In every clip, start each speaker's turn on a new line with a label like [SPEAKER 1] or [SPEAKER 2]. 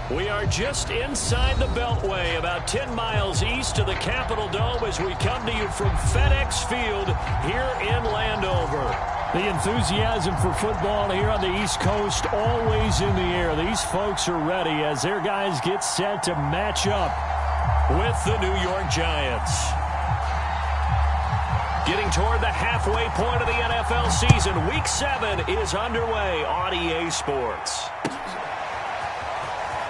[SPEAKER 1] We are just inside the Beltway, about 10 miles east of the Capitol Dome as we come to you from FedEx Field here in Landover.
[SPEAKER 2] The enthusiasm for football here on the East Coast always in the air. These folks are ready as their guys get set to match up
[SPEAKER 1] with the New York Giants. Getting toward the halfway point of the NFL season, Week 7 is underway on EA Sports.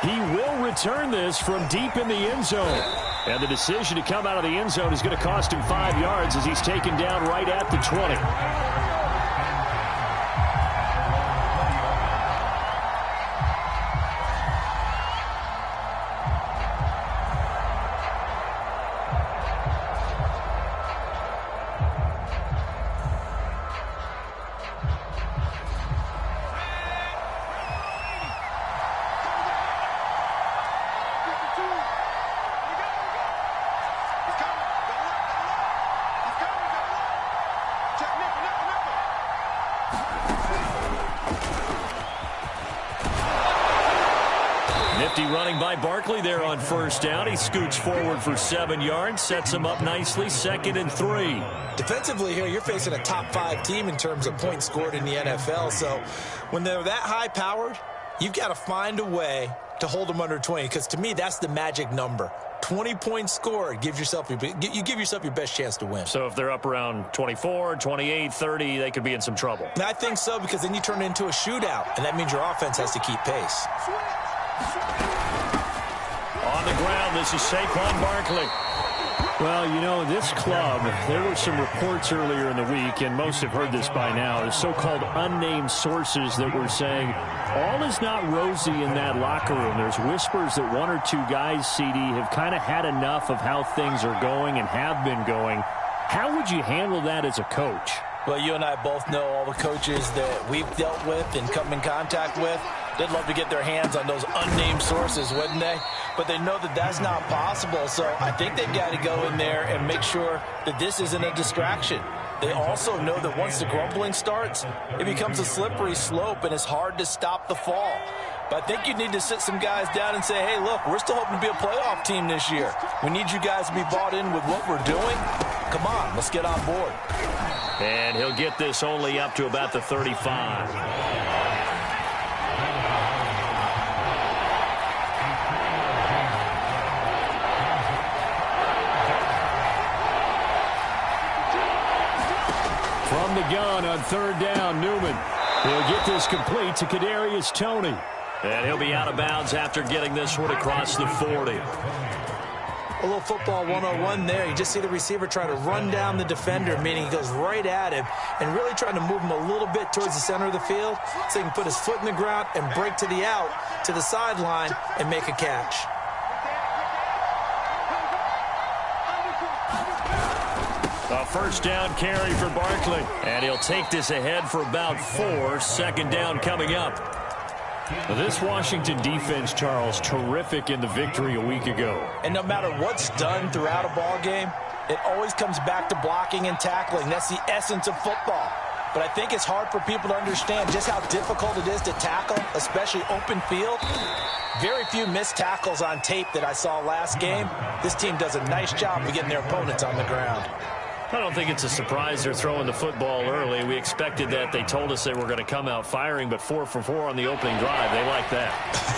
[SPEAKER 2] He will return this from deep in the end zone. And the decision to come out of the end zone is going to cost him 5 yards as he's taken down right at the 20.
[SPEAKER 1] Running by Barkley there on first down. He scoots forward for 7 yards, sets him up nicely, 2nd and 3.
[SPEAKER 3] Defensively here, you're facing a top 5 team in terms of points scored in the NFL. So when they're that high-powered, you've got to find a way to hold them under 20, because to me, that's the magic number. 20 points scored, you give yourself your best chance to win.
[SPEAKER 1] So if they're up around 24, 28, 30, they could be in some trouble.
[SPEAKER 3] And I think so, because then you turn it into a shootout, and that means your offense has to keep pace.
[SPEAKER 1] On the ground, this is Saquon Barkley.
[SPEAKER 2] Well, you know, this club, there were some reports earlier in the week, and most have heard this by now, the so-called unnamed sources that were saying all is not rosy in that locker room. There's whispers that 1 or 2 guys, CD, have kind of had enough of how things are going and have been going. How would you handle that as a coach?
[SPEAKER 3] Well, you and I both know all the coaches that we've dealt with and come in contact with. They'd love to get their hands on those unnamed sources, wouldn't they? But they know that that's not possible, so I think they've got to go in there and make sure that this isn't a distraction. They also know that once the grumbling starts, it becomes a slippery slope, and it's hard to stop the fall. But I think you need to sit some guys down and say, hey, look, we're still hoping to be a playoff team this year. We need you guys to be bought in with what we're doing. Come on, let's get on board.
[SPEAKER 1] And he'll get this only up to about the 35.
[SPEAKER 2] From the gun on 3rd down, Newman. He'll get this complete to Kadarius Toney.
[SPEAKER 1] And he'll be out of bounds after getting this one across the 40.
[SPEAKER 3] A little football 101 there. You just see the receiver try to run down the defender, meaning he goes right at him and really trying to move him a little bit towards the center of the field so he can put his foot in the ground and break to the out, to the sideline, and make a catch.
[SPEAKER 1] A first down carry for Barkley. And he'll take this ahead for about 4. 2nd down coming up.
[SPEAKER 2] This Washington defense, Charles, terrific in the victory a week ago.
[SPEAKER 3] And no matter what's done throughout a ball game, it always comes back to blocking and tackling. That's the essence of football. But I think it's hard for people to understand just how difficult it is to tackle, especially open field. Very few missed tackles on tape that I saw last game. This team does a nice job of getting their opponents on the ground.
[SPEAKER 1] I don't think it's a surprise they're throwing the football early. We expected that. They told us they were going to come out firing, but 4 for 4 on the opening drive. They like that.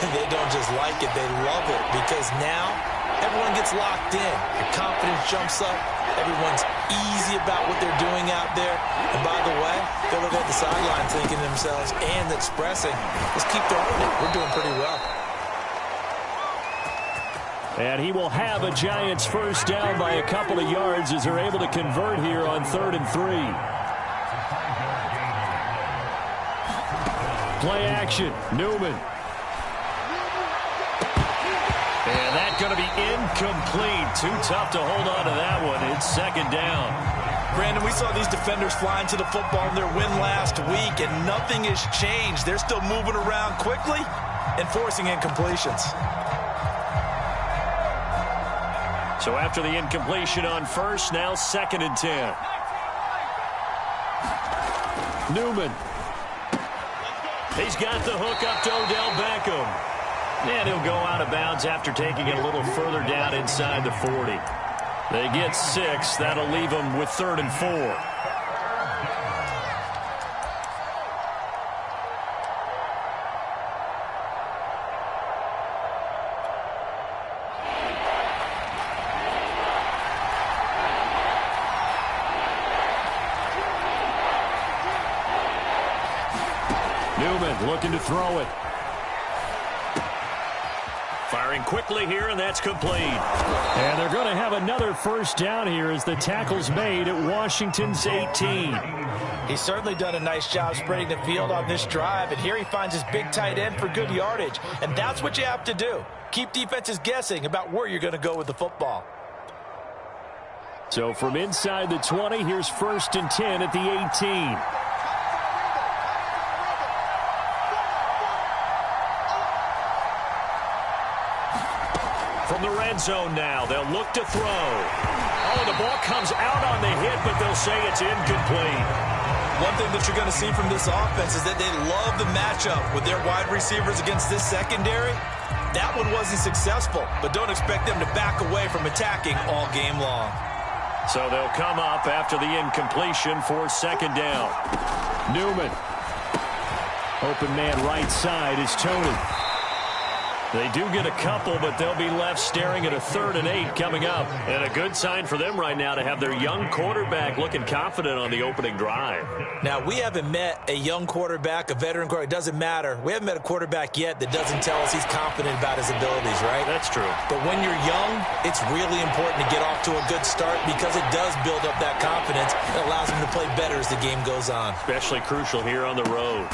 [SPEAKER 3] They don't just like it. They love it, because now everyone gets locked in. The confidence jumps up. Everyone's easy about what they're doing out there. And by the way, they're looking at the sideline thinking to themselves and expressing, let's keep throwing it. We're doing pretty well.
[SPEAKER 2] And he will have a Giants first down by a couple of yards as they're able to convert here on 3rd and 3. Play action, Newman.
[SPEAKER 1] And that's going to be incomplete. Too tough to hold on to that one. It's 2nd down.
[SPEAKER 3] Brandon, we saw these defenders flying to the football in their win last week, and nothing has changed. They're still moving around quickly and forcing incompletions.
[SPEAKER 1] So after the incompletion on first, now 2nd and 10.
[SPEAKER 2] Newman.
[SPEAKER 1] He's got the hook up to Odell Beckham. And he'll go out of bounds after taking it a little further down inside the 40. They get 6. That'll leave them with 3rd and 4. Newman looking to throw it. Firing quickly here, and that's complete.
[SPEAKER 2] And they're going to have another first down here as the tackle's made at Washington's 18.
[SPEAKER 3] He's certainly done a nice job spreading the field on this drive, and here he finds his big tight end for good yardage. And that's what you have to do. Keep defenses guessing about where you're going to go with the football.
[SPEAKER 2] So from inside the 20, here's 1st and 10 at the 18.
[SPEAKER 1] From the red zone now, they'll look to throw. Oh, the ball comes out on the hit, but they'll say it's incomplete.
[SPEAKER 3] One thing that you're going to see from this offense is that they love the matchup with their wide receivers against this secondary. That one wasn't successful, but don't expect them to back away from attacking all game long.
[SPEAKER 1] So they'll come up after the incompletion for 2nd down.
[SPEAKER 2] Newman. Open man right side is Tony.
[SPEAKER 1] They do get a couple, but they'll be left staring at a 3rd and 8 coming up. And a good sign for them right now to have their young quarterback looking confident on the opening drive.
[SPEAKER 3] Now, we haven't met a young quarterback, a veteran quarterback. It doesn't matter. We haven't met a quarterback yet that doesn't tell us he's confident about his abilities, right?
[SPEAKER 1] That's true.
[SPEAKER 3] But when you're young, it's really important to get off to a good start because it does build up that confidence. It allows him to play better as the game goes on.
[SPEAKER 1] Especially crucial here on the road.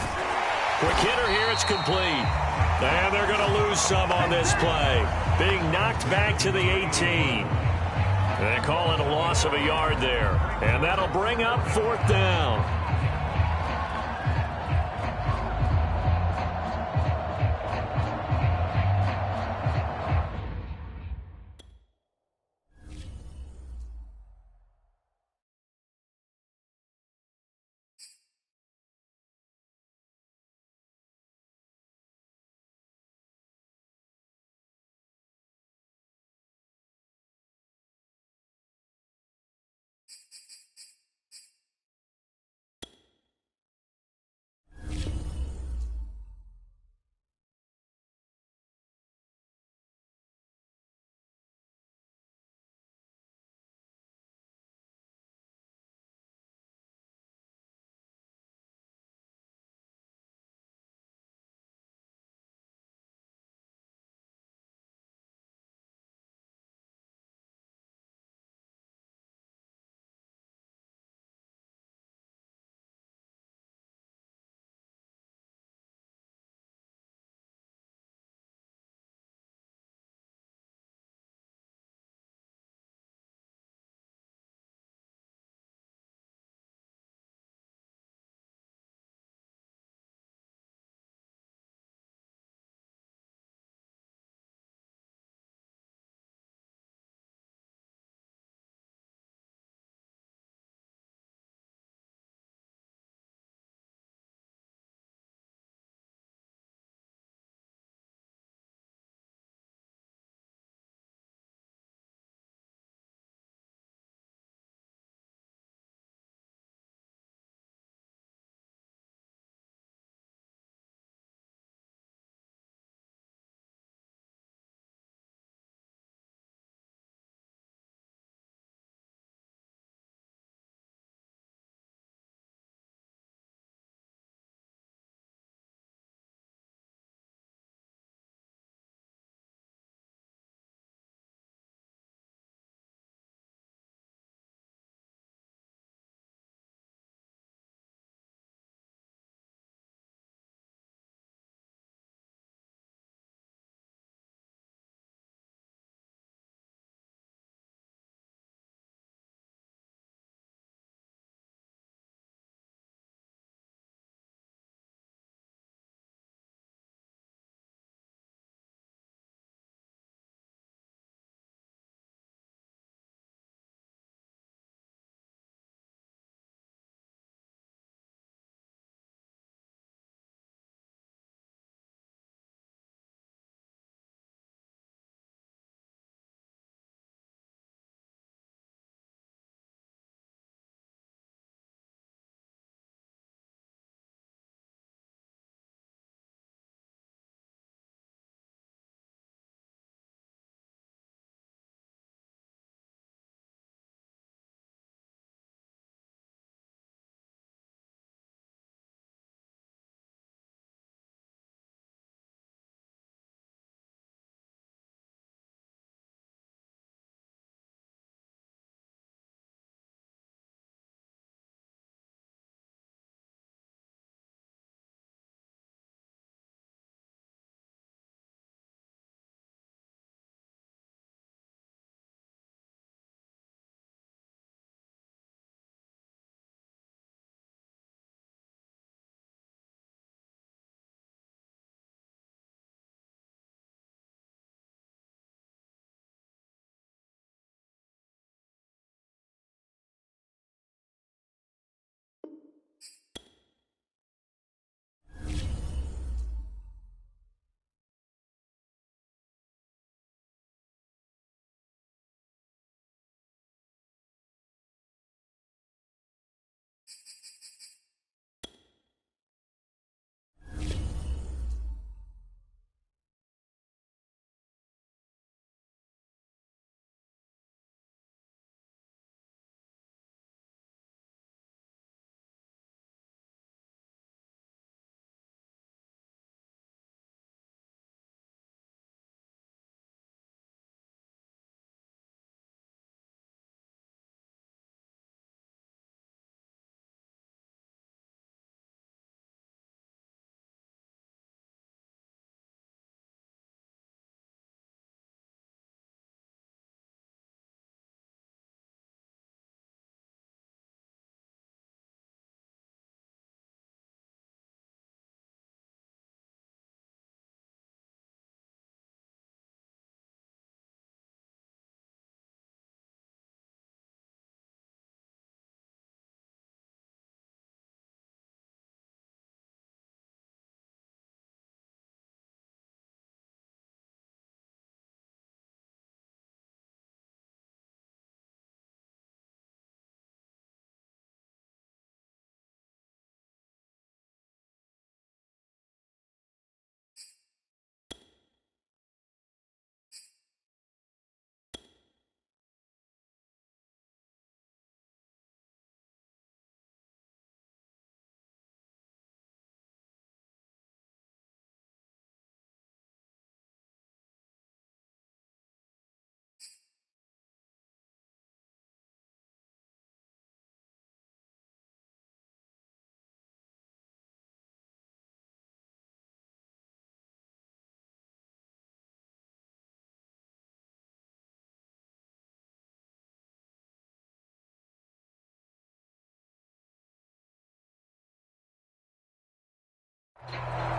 [SPEAKER 1] Quick hitter here, it's complete. And they're going to lose some on this play. Being knocked back to the 18. They call it a loss of a yard there. And that'll bring up 4th down.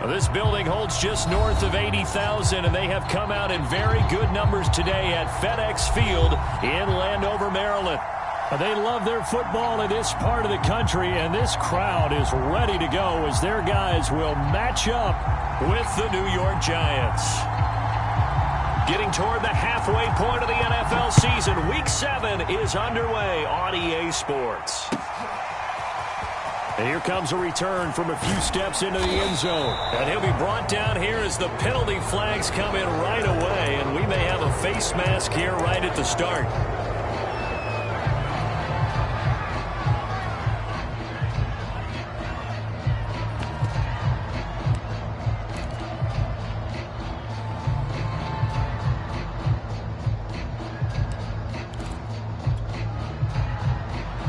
[SPEAKER 2] Well, this building holds just north of 80,000, and they have come out in very good numbers today at FedEx Field in Landover, Maryland. They love their football in this part of the country, and this crowd is ready to go as their guys will match up with the New York Giants. Getting toward the halfway point of the NFL season, Week 7 is underway on EA Sports. And here comes a return from a few steps into the end zone. And he'll be brought down here as the penalty flags come in right away, and we may have a face mask here right at the start.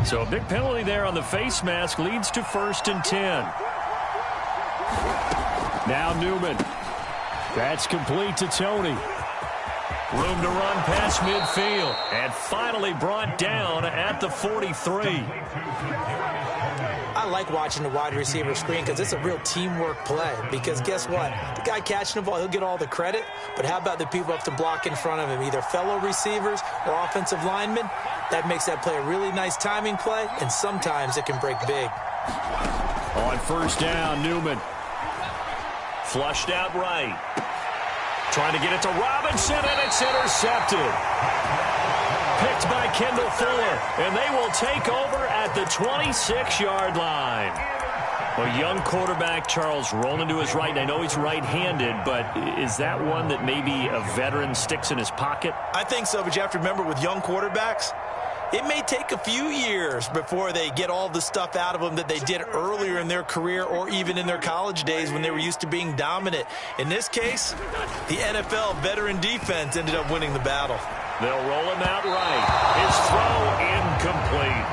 [SPEAKER 2] So a big penalty there on the face mask leads to 1st and 10. Now Newman. That's complete to Tony. Room to run past midfield. And finally brought down at the 43.
[SPEAKER 3] I like watching the wide receiver screen because it's a real teamwork play. Because guess what? The guy catching the ball, he'll get all the credit. But how about the people up to block in front of him, either fellow receivers or offensive linemen? That makes that play a really nice timing play, and sometimes it can break big.
[SPEAKER 2] On 1st down, Newman.
[SPEAKER 1] Flushed out right. Trying to get it to Robinson, and it's intercepted. Picked by Kendall Fuller, and they will take over at the 26-yard line. A young quarterback, Charles, rolling to his right. And I know he's right-handed, but is that one that maybe a veteran sticks in his pocket?
[SPEAKER 3] I think so, but you have to remember with young quarterbacks, it may take a few years before they get all the stuff out of them that they did earlier in their career or even in their college days when they were used to being dominant. In this case, the NFL veteran defense ended up winning the battle.
[SPEAKER 1] They'll roll him out right. His throw incomplete.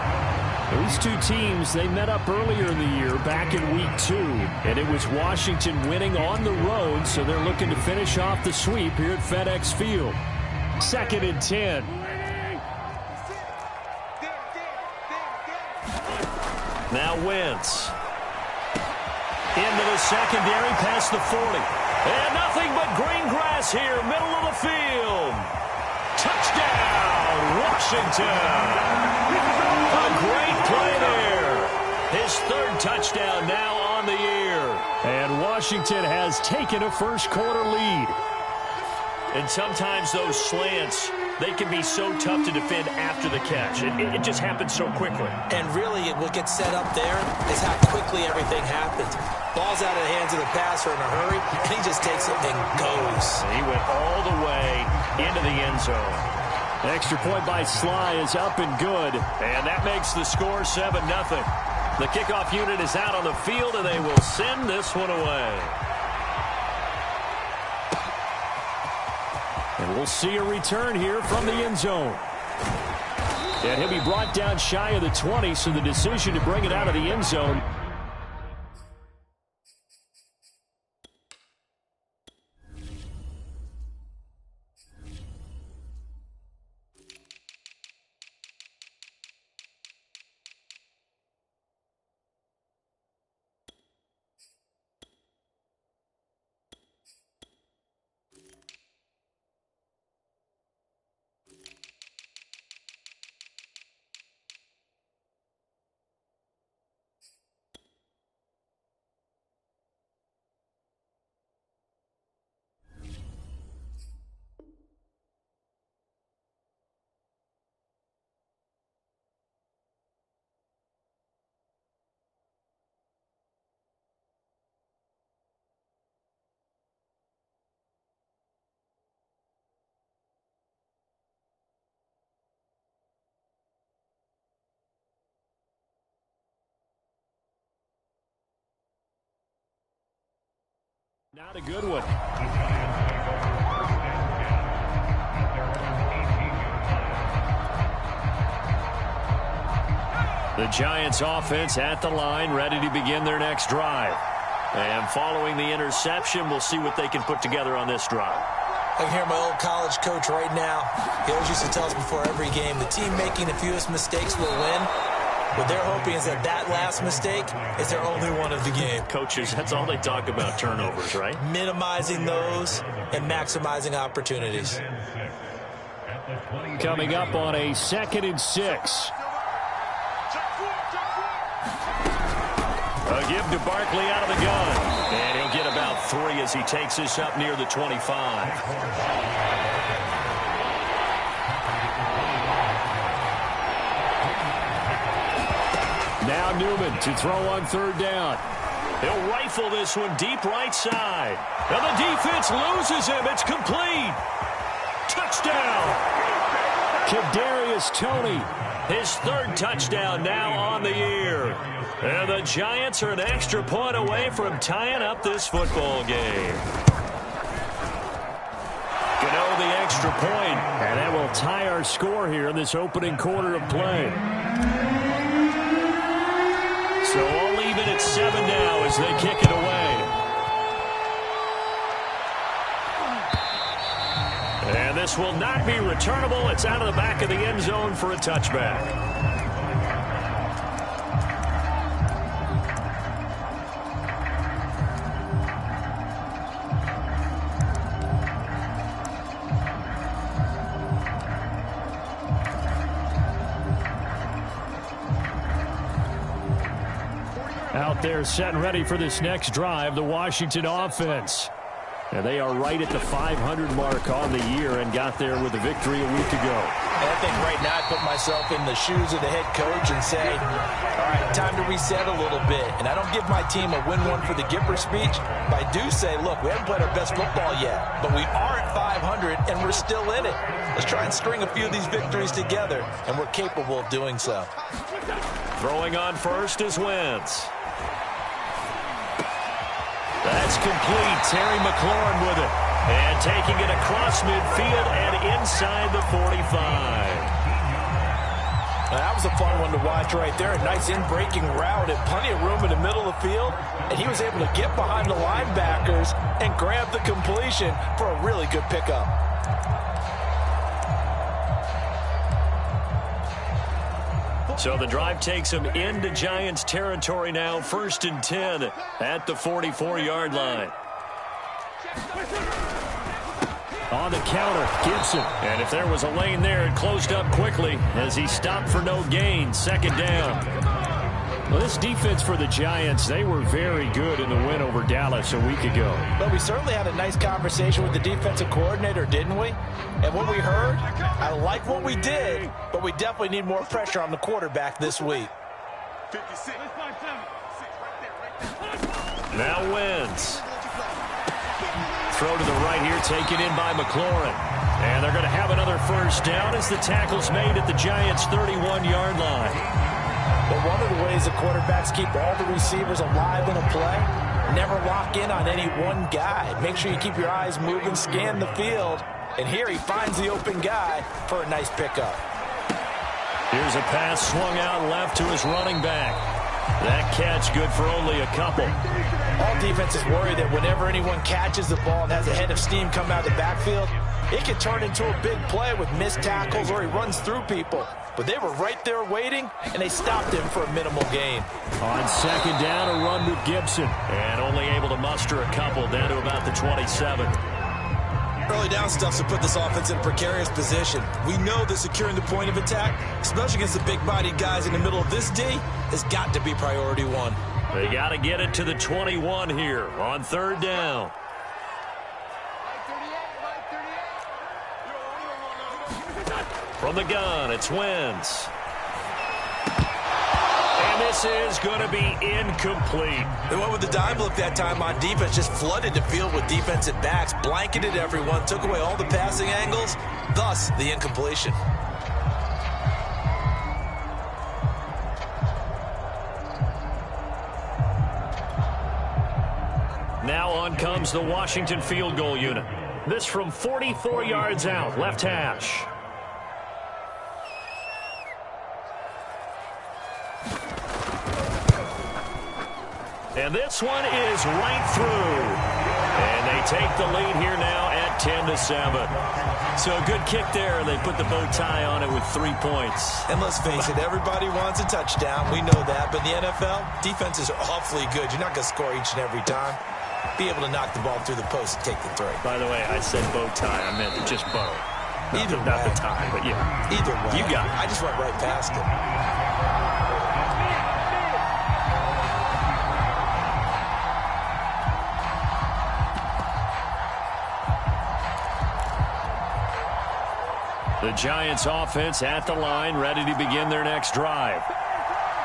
[SPEAKER 2] These two teams, they met up earlier in the year back in Week 2, and it was Washington winning on the road, so they're looking to finish off the sweep here at FedEx Field. 2nd and 10.
[SPEAKER 1] Now Wentz. Into the secondary past the 40. And nothing but green grass here, middle of the field. Touchdown, Washington. A great play there. His 3rd touchdown now on the year.
[SPEAKER 2] And Washington has taken a first-quarter lead.
[SPEAKER 1] And sometimes those slants, they can be so tough to defend after the catch. It just happens so quickly.
[SPEAKER 3] And really, what gets set up there is how quickly everything happens. Ball's out of the hands of the passer in a hurry, and he just takes it and goes.
[SPEAKER 1] He went all the way into the end zone.
[SPEAKER 2] An extra point by Sly is up and good.
[SPEAKER 1] And that makes the score 7-0. The kickoff unit is out on the field, and they will send this one away.
[SPEAKER 2] And we'll see a return here from the end zone. And he'll be brought down shy of the 20, so the decision to bring it out of the end zone. Not a good one.
[SPEAKER 1] The Giants offense at the line, ready to begin their next drive. And following the interception, we'll see what they can put together on this drive.
[SPEAKER 3] I can hear my old college coach right now. He always used to tell us before every game, the team making the fewest mistakes will win. What they're hoping is that that last mistake is their only one of the game.
[SPEAKER 1] Coaches, that's all they talk about, turnovers, right?
[SPEAKER 3] Minimizing those and maximizing opportunities.
[SPEAKER 2] Coming up on a 2nd and 6.
[SPEAKER 1] A give to Barkley out of the gun. And he'll get about 3 as he takes this up near the 25.
[SPEAKER 2] Now Newman to throw on 3rd down.
[SPEAKER 1] He'll rifle this one deep right side. And the defense loses him. It's complete. Touchdown.
[SPEAKER 2] Kadarius Toney.
[SPEAKER 1] His 3rd touchdown now on the year. And the Giants are an extra point away from tying up this football game. Gano the extra point.
[SPEAKER 2] And that will tie our score here in this opening quarter of play.
[SPEAKER 1] So all even at 7 now as they kick it away. And this will not be returnable. It's out of the back of the end zone for a touchback.
[SPEAKER 2] Out there set and ready for this next drive, the Washington offense. And they are right at the 500 mark on the year and got there with a victory a week ago.
[SPEAKER 3] And I think right now I put myself in the shoes of the head coach and say, all right, time to reset a little bit. And I don't give my team a win one for the Gipper speech, but I do say, look, we haven't played our best football yet, but we are at 500 and we're still in it. Let's try and string a few of these victories together, and we're capable of doing so.
[SPEAKER 1] Throwing on first is Wentz. That's complete. Terry McLaurin with it. And taking it across midfield and inside the 45.
[SPEAKER 3] Now, that was a fun one to watch right there. A nice in-breaking route and plenty of room in the middle of the field. And he was able to get behind the linebackers and grab the completion for a really good pickup.
[SPEAKER 1] So the drive takes him into Giants territory now. 1st and 10 at the 44-yard line.
[SPEAKER 2] On the counter, Gibson.
[SPEAKER 1] And if there was a lane there, it closed up quickly as he stopped for no gain. 2nd down.
[SPEAKER 2] Well, this defense for the Giants, they were very good in the win over Dallas a week ago.
[SPEAKER 3] But we certainly had a nice conversation with the defensive coordinator, didn't we? And what we heard, I like what we did, but we definitely need more pressure on the quarterback this week.
[SPEAKER 1] Now Wentz. Throw to the right here, taken in by McLaurin. And they're going to have another 1st down as the tackle's made at the Giants' 31-yard line.
[SPEAKER 3] But one of the ways the quarterbacks keep all the receivers alive in a play, never lock in on any one guy. Make sure you keep your eyes moving, scan the field. And here he finds the open guy for a nice pickup.
[SPEAKER 1] Here's a pass swung out left to his running back. That catch good for only a couple.
[SPEAKER 3] All defenses worry that whenever anyone catches the ball and has a head of steam come out of the backfield, it can turn into a big play with missed tackles or he runs through people. But they were right there waiting, and they stopped him for a minimal gain.
[SPEAKER 2] On 2nd down, a run with Gibson.
[SPEAKER 1] And only able to muster a couple down to about the 27.
[SPEAKER 4] Early down stuff to put this offense in a precarious position. We know that securing the point of attack, especially against the big-bodied guys in the middle of this D, has got to be priority one.
[SPEAKER 1] They got to get it to the 21 here on 3rd down. From the gun, it's Wentz. And this is going to be incomplete.
[SPEAKER 4] They went with the dime look that time on defense, just flooded the field with defensive backs, blanketed everyone, took away all the passing angles, thus the incompletion.
[SPEAKER 1] Now on comes the Washington field goal unit. This from 44 yards out, left hash. And this one is right through. And they take the lead here now at 10-7. So a good kick there. They put the bow tie on it with 3 points.
[SPEAKER 4] And let's face it, everybody wants a touchdown. We know that. But in the NFL, defenses are awfully good. You're not going to score each and every time. Be able to knock the ball through the post and take the throw.
[SPEAKER 2] By the way, I said bow tie. I meant just bow.
[SPEAKER 4] Either way.
[SPEAKER 2] Not the tie, but yeah.
[SPEAKER 4] Either way.
[SPEAKER 2] You got it.
[SPEAKER 4] I just went right past it.
[SPEAKER 1] The Giants offense at the line, ready to begin their next drive.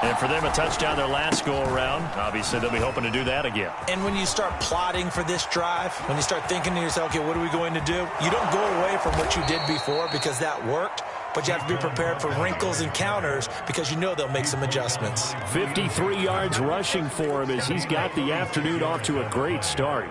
[SPEAKER 1] And for them, a touchdown their last go-around. Obviously, they'll be hoping to do that again.
[SPEAKER 4] And when you start plotting for this drive, when you start thinking to yourself, okay, what are we going to do? You don't go away from what you did before because that worked, but you have to be prepared for wrinkles and counters because you know they'll make some adjustments.
[SPEAKER 2] 53 yards rushing for him as he's got the afternoon off to a great start.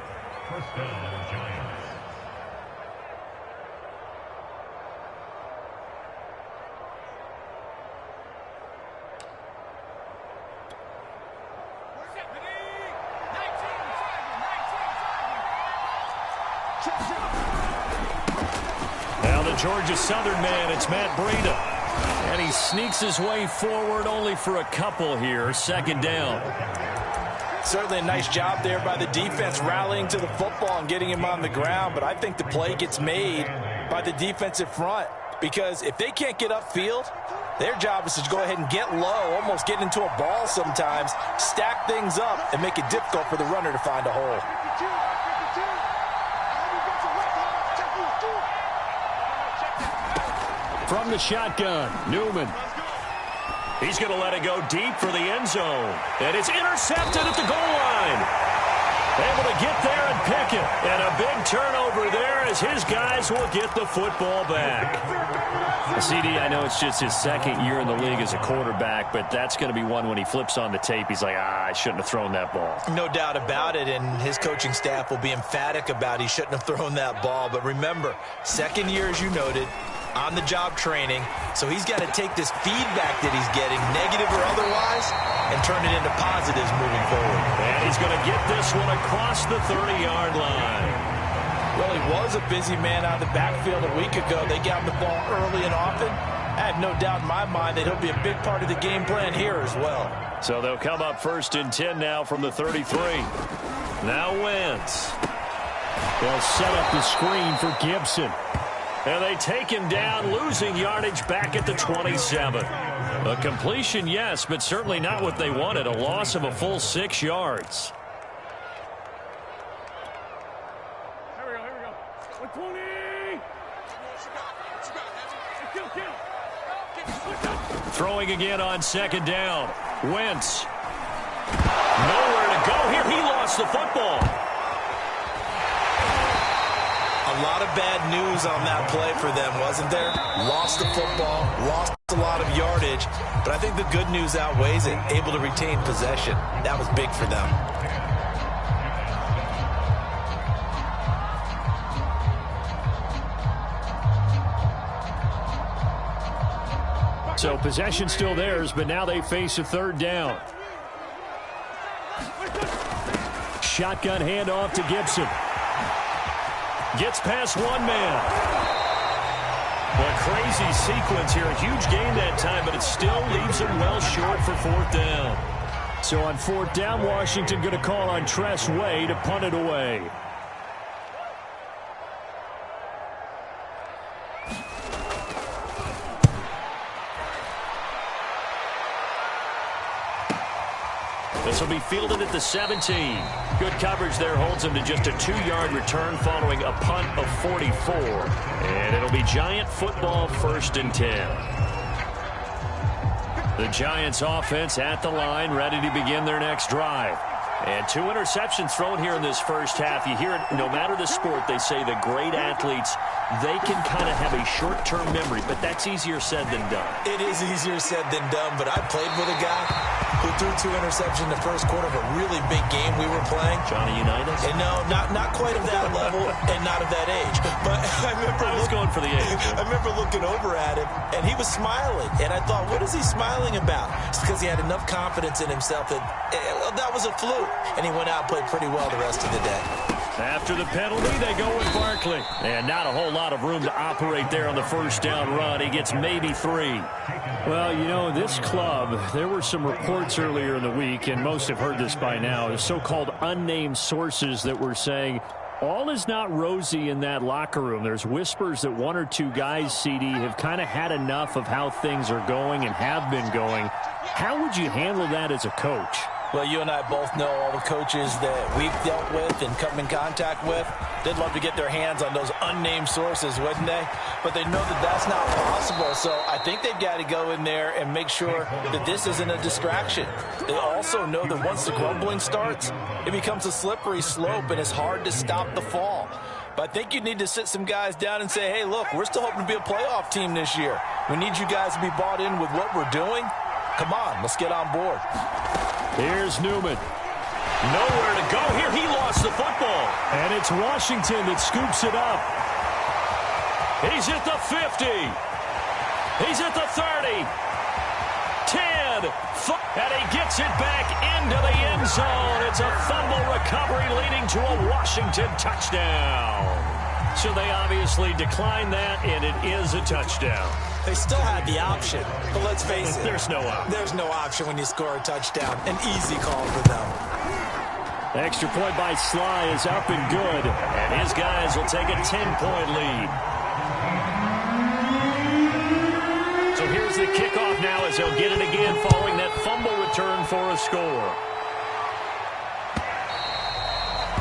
[SPEAKER 1] Now the Georgia Southern man, it's Matt Breida. And he sneaks his way forward only for a couple here. Second down.
[SPEAKER 3] Certainly a nice job there by the defense rallying to the football and getting him on the ground. But I think the play gets made by the defensive front. Because if they can't get upfield, their job is to go ahead and get low, almost get into a ball sometimes, stack things up, and make it difficult for the runner to find a hole.
[SPEAKER 2] From the shotgun, Newman.
[SPEAKER 1] He's going to let it go deep for the end zone. And it's intercepted at the goal line. Able to get there and pick it. And a big turnover there as his guys will get the football back.
[SPEAKER 2] CD, I know it's just his second year in the league as a quarterback, but that's going to be one when he flips on the tape. He's like, I shouldn't have thrown that ball.
[SPEAKER 4] No doubt about it, and his coaching staff will be emphatic about he shouldn't have thrown that ball. But remember, second year, as you noted, on-the-job training, so he's got to take this feedback that he's getting, negative or otherwise, and turn it into positives moving forward.
[SPEAKER 1] And he's going to get this one across the 30-yard line.
[SPEAKER 3] Well, he was a busy man out of the backfield a week ago. They got him the ball early and often. I have no doubt in my mind that he'll be a big part of the game plan here as well.
[SPEAKER 1] So they'll come up 1st and 10 now from the 33. Now Wentz.
[SPEAKER 2] They'll set up the screen for Gibson.
[SPEAKER 1] And they take him down, losing yardage back at the 27. A completion, yes, but certainly not what they wanted. A loss of a full 6 yards. Throwing again on 2nd down. Wentz. Nowhere to go here. He lost the football.
[SPEAKER 4] A lot of bad news on that play for them, wasn't there? Lost the football, lost a lot of yardage, but I think the good news outweighs it. Able to retain possession. That was big for them.
[SPEAKER 2] So possession still theirs, but now they face a 3rd down. Shotgun handoff to Gibson.
[SPEAKER 1] Gets past one man. A crazy sequence here. A huge game that time, but it still leaves him well short for 4th down.
[SPEAKER 2] So on 4th down, Washington going to call on Tress Way to punt it away.
[SPEAKER 1] This will be fielded at the 17. Good coverage there holds him to just a 2-yard return following a punt of 44. And it'll be Giant football 1st and 10. The Giants offense at the line, ready to begin their next drive. And 2 interceptions thrown here in this first half. You hear it, no matter the sport, they say the great athletes, they can kind of have a short-term memory, but that's easier said than done.
[SPEAKER 4] It is easier said than done, but I played with a guy who threw 2 interceptions in the first quarter of a really big game we were playing.
[SPEAKER 1] Johnny Unitas?
[SPEAKER 4] And no, not quite of that level and not of that age. But I was
[SPEAKER 1] going for the age.
[SPEAKER 4] I remember looking over at him, and he was smiling. And I thought, what is he smiling about? It's because he had enough confidence in himself that that was a fluke. And he went out and played pretty well the rest of the day.
[SPEAKER 2] After the penalty, they go with Barkley. And not a whole lot of room to operate there on the first down run. He gets maybe 3. Well, you know, this club, there were some reports earlier in the week, and most have heard this by now, the so-called unnamed sources that were saying all is not rosy in that locker room. There's whispers that 1 or 2 guys, CD, have kind of had enough of how things are going and have been going. How would you handle that as a coach?
[SPEAKER 3] Well, you and I both know all the coaches that we've dealt with and come in contact with. They'd love to get their hands on those unnamed sources, wouldn't they? But they know that that's not possible, so I think they've got to go in there and make sure that this isn't a distraction. They also know that once the grumbling starts, it becomes a slippery slope, and it's hard to stop the fall. But I think you need to sit some guys down and say, hey, look, we're still hoping to be a playoff team this year. We need you guys to be bought in with what we're doing. Come on, let's get on board.
[SPEAKER 2] Here's Newman.
[SPEAKER 1] Nowhere to go here. He lost the football.
[SPEAKER 2] And it's Washington that scoops it up.
[SPEAKER 1] He's at the 50. He's at the 30. 10. And he gets it back into the end zone. It's a fumble recovery leading to a Washington touchdown. So they obviously declined that, and it is a touchdown.
[SPEAKER 4] They still had the option, but let's face it.
[SPEAKER 1] There's no option.
[SPEAKER 4] There's no option when you score a touchdown. An easy call for them.
[SPEAKER 2] Extra point by Sly is up and good.
[SPEAKER 1] And his guys will take a 10-point lead. So here's the kickoff now as they'll get it again following that fumble return for a score.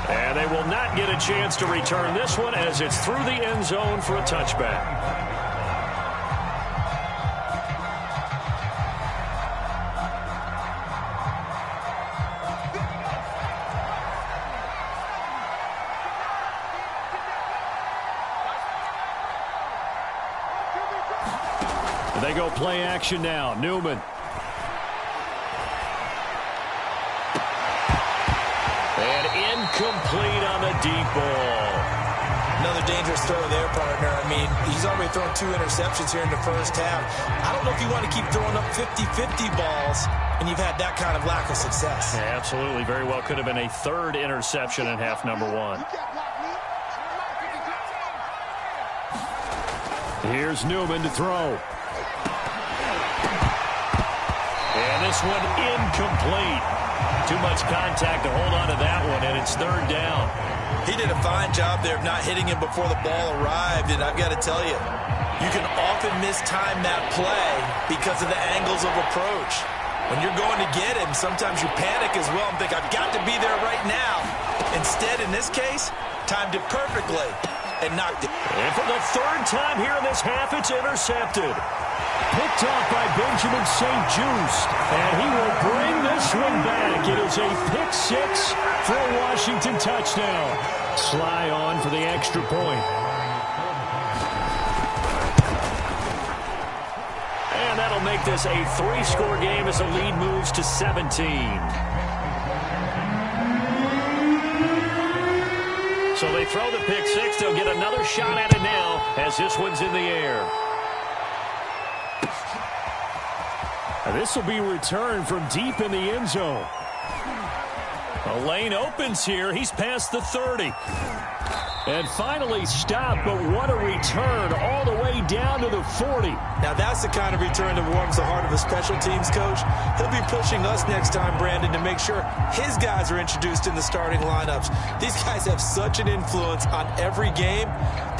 [SPEAKER 1] And they will not get a chance to return this one as it's through the end zone for a touchback.
[SPEAKER 2] They go play action now. Newman.
[SPEAKER 1] And incomplete on the deep ball.
[SPEAKER 4] Another dangerous throw there, partner. I mean, he's already thrown 2 interceptions here in the first half. I don't know if you want to keep throwing up 50-50 balls, and you've had that kind of lack of success.
[SPEAKER 2] Yeah, absolutely. Very well could have been a 3rd interception in half number 1. Here's Newman to throw.
[SPEAKER 1] And this one incomplete. Too much contact to hold on to that one, and it's 3rd down.
[SPEAKER 4] He did a fine job there of not hitting him before the ball arrived, and I've got to tell you, you can often mistime that play because of the angles of approach. When you're going to get him, sometimes you panic as well and think, I've got to be there right now. Instead, in this case, timed it perfectly and knocked it.
[SPEAKER 1] And for the 3rd time here in this half, it's intercepted.
[SPEAKER 2] Picked off by Benjamin St. Juste, and he will bring this one back. It is a pick 6 for a Washington touchdown. Sly on for the extra point.
[SPEAKER 1] And that'll make this a 3-score game as the lead moves to 17. So they throw the pick 6. They'll get another shot at it now as this one's in the air.
[SPEAKER 2] This will be returned from deep in the end zone.
[SPEAKER 1] The lane opens here. He's past the 30.
[SPEAKER 2] And finally stopped, but what a return all the way down to the 40.
[SPEAKER 4] Now that's the kind of return that warms the heart of a special teams coach. He'll be pushing us next time, Brandon, to make sure his guys are introduced in the starting lineups. These guys have such an influence on every game.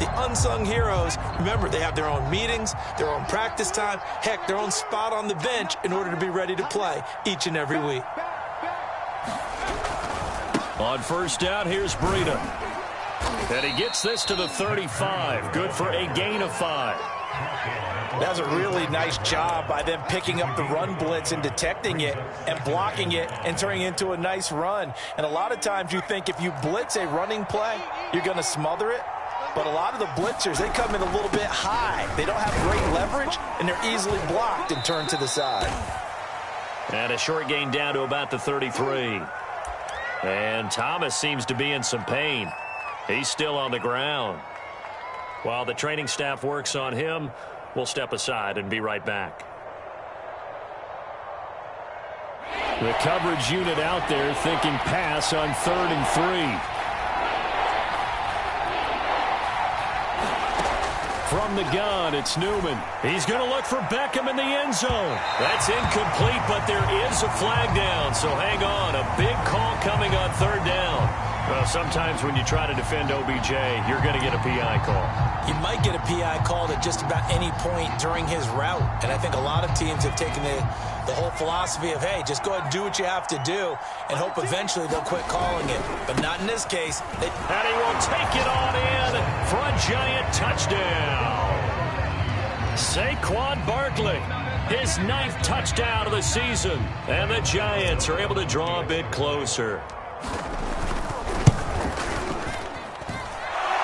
[SPEAKER 4] The unsung heroes, remember, they have their own meetings, their own practice time, heck, their own spot on the bench in order to be ready to play each and every week.
[SPEAKER 1] On first down, here's Breida. And he gets this to the 35. Good for a gain of 5.
[SPEAKER 3] That was a really nice job by them picking up the run blitz and detecting it and blocking it and turning it into a nice run. And a lot of times you think if you blitz a running play, you're going to smother it. But a lot of the blitzers, they come in a little bit high. They don't have great leverage, and they're easily blocked and turned to the side.
[SPEAKER 1] And a short gain down to about the 33. And Thomas seems to be in some pain. He's still on the ground. While the training staff works on him, we'll step aside and be right back.
[SPEAKER 2] The coverage unit out there thinking pass on 3rd and 3. From the gun, it's Newman.
[SPEAKER 1] He's going to look for Beckham in the end zone. That's incomplete, but there is a flag down, so hang on. A big call coming on third down. Well, sometimes when you try to defend OBJ, you're going to get a PI call.
[SPEAKER 3] He might get a PI called at just about any point during his route. And I think a lot of teams have taken the whole philosophy of, hey, just go ahead and do what you have to do and hope eventually they'll quit calling it. But not in this case.
[SPEAKER 1] And he will take it on in for a Giant touchdown. Saquon Barkley, his 9th touchdown of the season. And the Giants are able to draw a bit closer.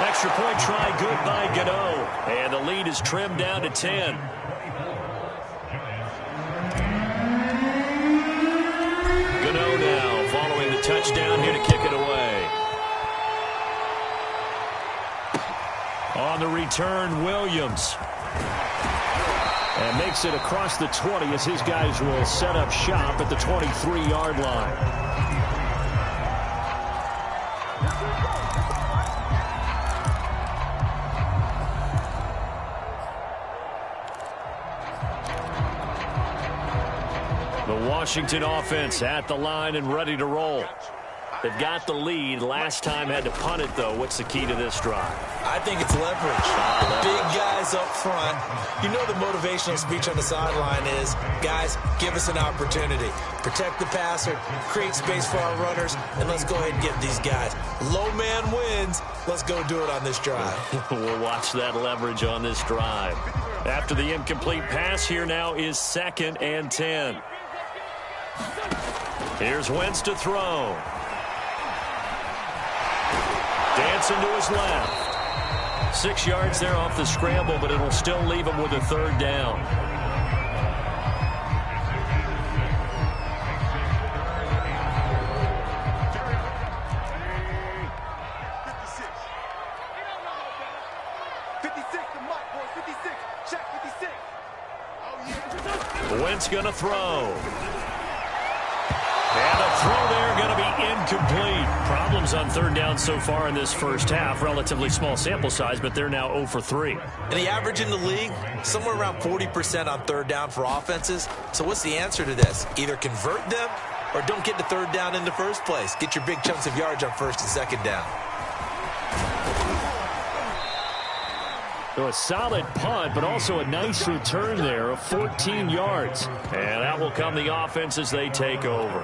[SPEAKER 1] Extra point try good by Gano. And the lead is trimmed down to 10. Gano now following the touchdown here to kick it away. On the return, Williams.
[SPEAKER 2] And makes it across the 20 as his guys will set up shop at the 23-yard line.
[SPEAKER 1] The Washington offense at the line and ready to roll. They've got the lead. Last time had to punt it, though. What's the key to this drive?
[SPEAKER 3] I think it's leverage. Big guys up front. You know the motivational speech on the sideline is, guys, give us an opportunity. Protect the passer, create space for our runners, and let's go ahead and get these guys. Low man wins. Let's go do it on this drive.
[SPEAKER 1] We'll watch that leverage on this drive. After the incomplete pass, here now is 2nd and 10. Here's Wentz to throw. Dancing to his left. 6 yards there off the scramble, but it'll still leave him with a 3rd down. Wentz going to throw. And the throw there going to be incomplete. Problems on 3rd down so far in this first half. Relatively small sample size, but they're now 0 for 3.
[SPEAKER 3] And the average in the league, somewhere around 40% on 3rd down for offenses. So what's the answer to this? Either convert them or don't get the 3rd down in the first place. Get your big chunks of yards on 1st and 2nd down.
[SPEAKER 2] So a solid punt, but also a nice return there of 14 yards.
[SPEAKER 1] And that will come the offense as they take over.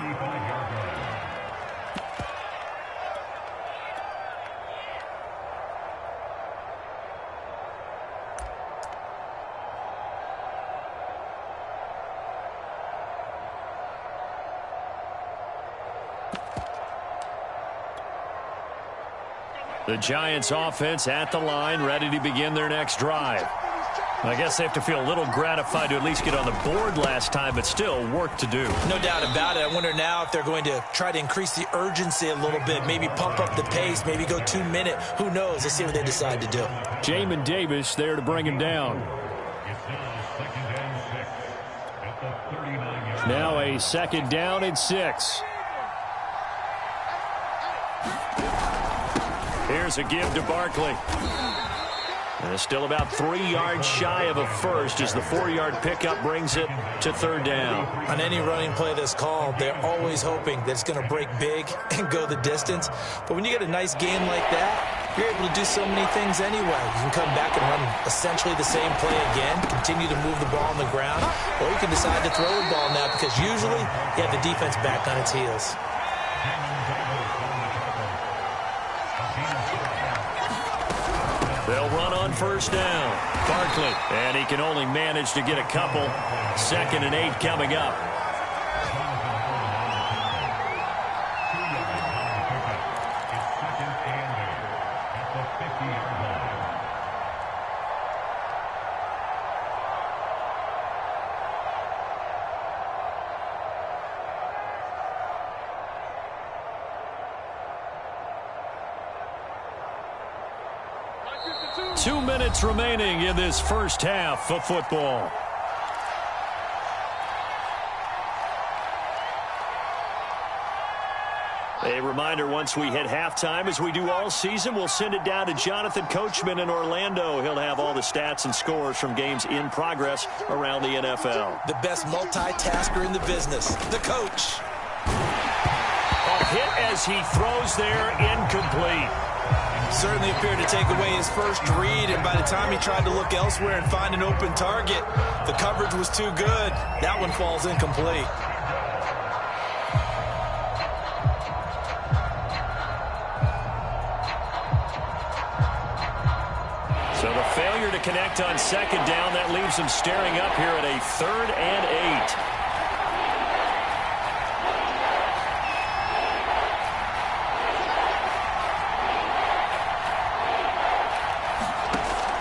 [SPEAKER 1] The Giants offense at the line, ready to begin their next drive. I guess they have to feel a little gratified to at least get on the board last time, but still work to do.
[SPEAKER 3] No doubt about it. I wonder now if they're going to try to increase the urgency a little bit, maybe pump up the pace, maybe go 2-minute. Who knows? Let's see what they decide to do.
[SPEAKER 2] Jamin Davis there to bring him down. Now a 2nd down and 6.
[SPEAKER 1] Here's a give to Barkley. And it's still about 3 yards shy of a first as the 4-yard pickup brings it to 3rd down.
[SPEAKER 3] On any running play that's called, they're always hoping that it's going to break big and go the distance. But when you get a nice game like that, you're able to do so many things anyway. You can come back and run essentially the same play again, continue to move the ball on the ground, or you can decide to throw the ball now because usually you have the defense back on its heels.
[SPEAKER 1] They'll run on 1st down. Barkley, and he can only manage to get a couple. 2nd and 8 coming up. Two minutes remaining in this first half of football. A reminder, once we hit halftime, as we do all season, we'll send it down to Jonathan Coachman in Orlando. He'll have all the stats and scores from games in progress around the NFL.
[SPEAKER 3] The best multitasker in the business, the coach.
[SPEAKER 1] A hit as he throws there, incomplete.
[SPEAKER 3] Certainly appeared to take away his first read, and by the time he tried to look elsewhere and find an open target, the coverage was too good. That one falls incomplete.
[SPEAKER 1] So the failure to connect on second down, that leaves him staring up here at a 3rd and 8.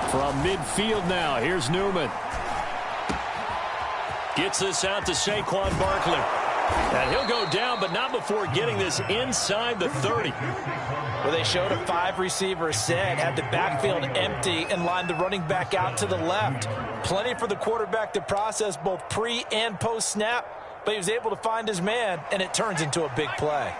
[SPEAKER 2] From midfield now, here's Newman.
[SPEAKER 1] Gets this out to Saquon Barkley. And he'll go down, but not before getting this inside the 30.
[SPEAKER 3] Well, they showed a 5-receiver set, had the backfield empty, and lined the running back out to the left. Plenty for the quarterback to process both pre- and post-snap, but he was able to find his man, and it turns into a big play.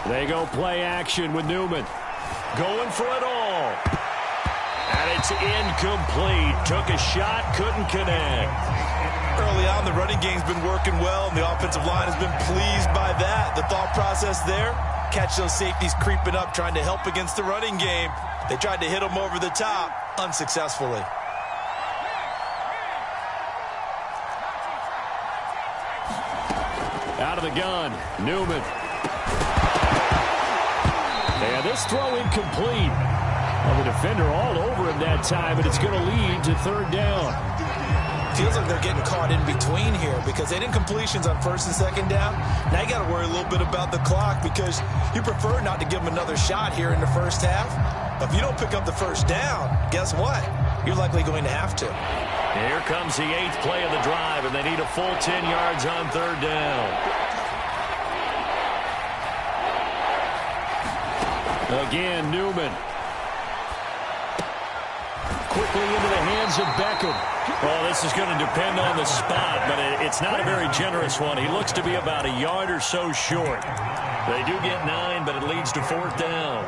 [SPEAKER 2] They go play action with Newman.
[SPEAKER 1] Going for it all. And it's incomplete. Took a shot, couldn't connect.
[SPEAKER 3] Early on, the running game's been working well, and the offensive line has been pleased by that. The thought process there, catch those safeties creeping up, trying to help against the running game. They tried to hit them over the top, unsuccessfully.
[SPEAKER 2] Out of the gun, Newman. And this throw incomplete. Well, the defender all over him that time, and it's going to lead to 3rd down.
[SPEAKER 3] Feels like they're getting caught in between here because they didn't completions on 1st and 2nd down. Now you got to worry a little bit about the clock because you prefer not to give them another shot here in the first half. But if you don't pick up the 1st down, guess what? You're likely going to have to.
[SPEAKER 1] Here comes the 8th play of the drive, and they need a full 10 yards on 3rd down.
[SPEAKER 2] Again, Newman. Quickly into the hands of Beckham.
[SPEAKER 1] Well, this is going to depend on the spot, but it's not a very generous one. He looks to be about a yard or so short. They do get 9, but it leads to 4th down.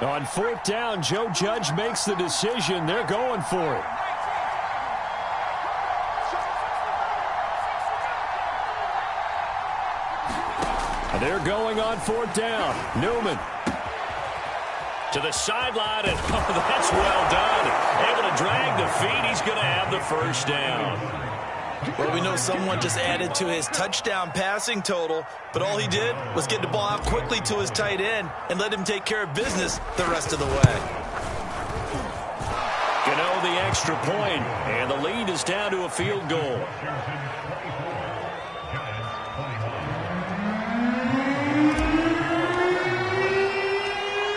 [SPEAKER 2] On 4th down, Joe Judge makes the decision. They're going for it. They're going on 4th down. Newman.
[SPEAKER 1] To the sideline, and that's well done. Able to drag the feet. He's going to have the 1st down.
[SPEAKER 3] Well, we know someone just added to his touchdown passing total, but all he did was get the ball out quickly to his tight end and let him take care of business the rest of the way.
[SPEAKER 1] Gano the extra point, and the lead is down to a field goal.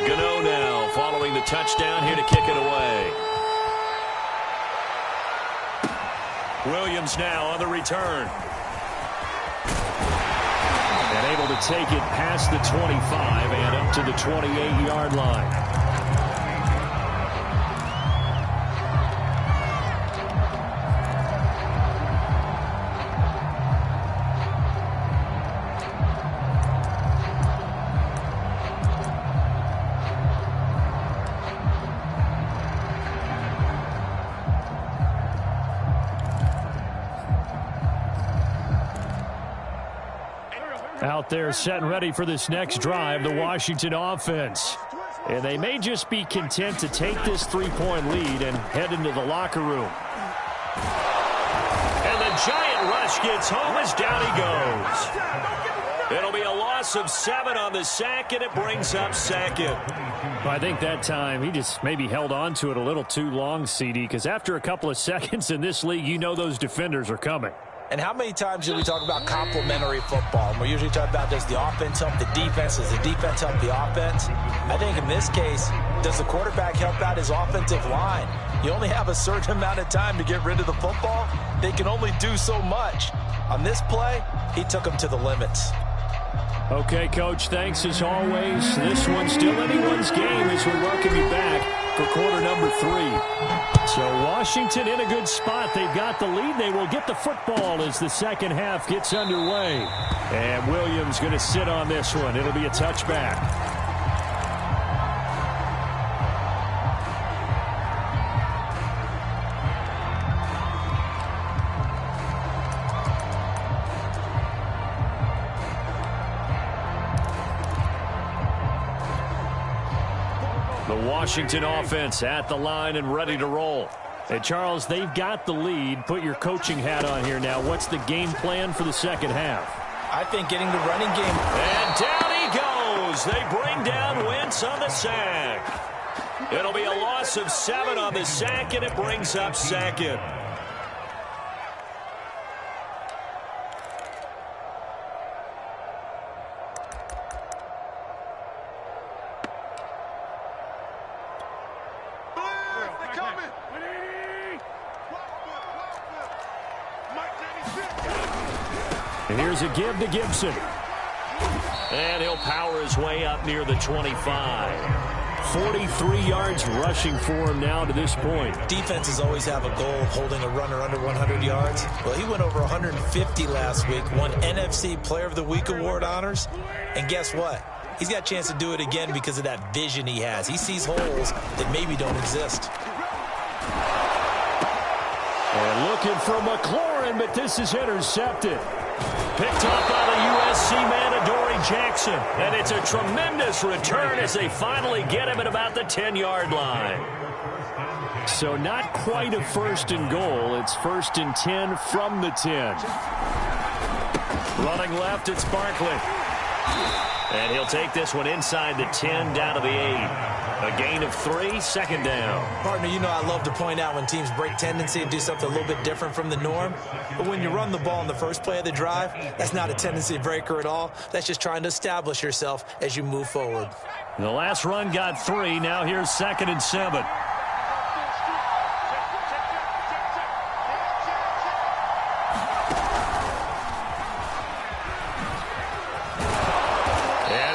[SPEAKER 1] Gano now following the touchdown here to kick it away. Williams now on the return.
[SPEAKER 2] And able to take it past the 25 and up to the 28-yard line. Out there set and ready for this next drive, the Washington offense. And they may just be content to take this 3-point lead and head into the locker room.
[SPEAKER 1] And the giant rush gets home as down he goes. It'll be a loss of 7 on the sack, and it brings up 2nd.
[SPEAKER 2] Well, I think that time he just maybe held on to it a little too long, CD, because after a couple of seconds in this league, you know those defenders are coming.
[SPEAKER 3] And how many times do we talk about complementary football? And we're usually talking about, does the offense help the defense? Does the defense help the offense? I think in this case, does the quarterback help out his offensive line? You only have a certain amount of time to get rid of the football. They can only do so much. On this play, he took them to the limits.
[SPEAKER 2] Okay, Coach, thanks as always. This one's still anyone's game as we welcome you back for quarter number 3. So Washington in a good spot. They've got the lead. They will get the football as the second half gets underway. And Williams going to sit on this one. It'll be a touchback. Washington offense at the line and ready to roll. Hey, Charles, they've got the lead. Put your coaching hat on here now. What's the game plan for the second half?
[SPEAKER 3] I think getting the running game.
[SPEAKER 1] And down he goes. They bring down Wentz on the sack. It'll be a loss of 7 on the sack, and it brings up second.
[SPEAKER 2] And here's a give to Gibson.
[SPEAKER 1] And he'll power his way up near the 25.
[SPEAKER 2] 43 yards rushing for him now to this point.
[SPEAKER 3] Defenses always have a goal of holding a runner under 100 yards. Well, he went over 150 last week, won NFC Player of the Week award honors. And guess what? He's got a chance to do it again because of that vision he has. He sees holes that maybe don't exist.
[SPEAKER 2] And looking for McLaurin, but this is intercepted.
[SPEAKER 1] Picked up by the USC man, Adoree Jackson. And it's a tremendous return as they finally get him at about the 10-yard line.
[SPEAKER 2] So not quite a first and goal. It's first and 10 from the 10.
[SPEAKER 1] Running left, it's Barkley. And he'll take this one inside the 10 down to the 8. A gain of 3, second down.
[SPEAKER 3] Partner, you know I love to point out when teams break tendency and do something a little bit different from the norm. But when you run the ball in the first play of the drive, that's not a tendency breaker at all. That's just trying to establish yourself as you move forward.
[SPEAKER 2] The last run got 3. Now here's 2nd and 7.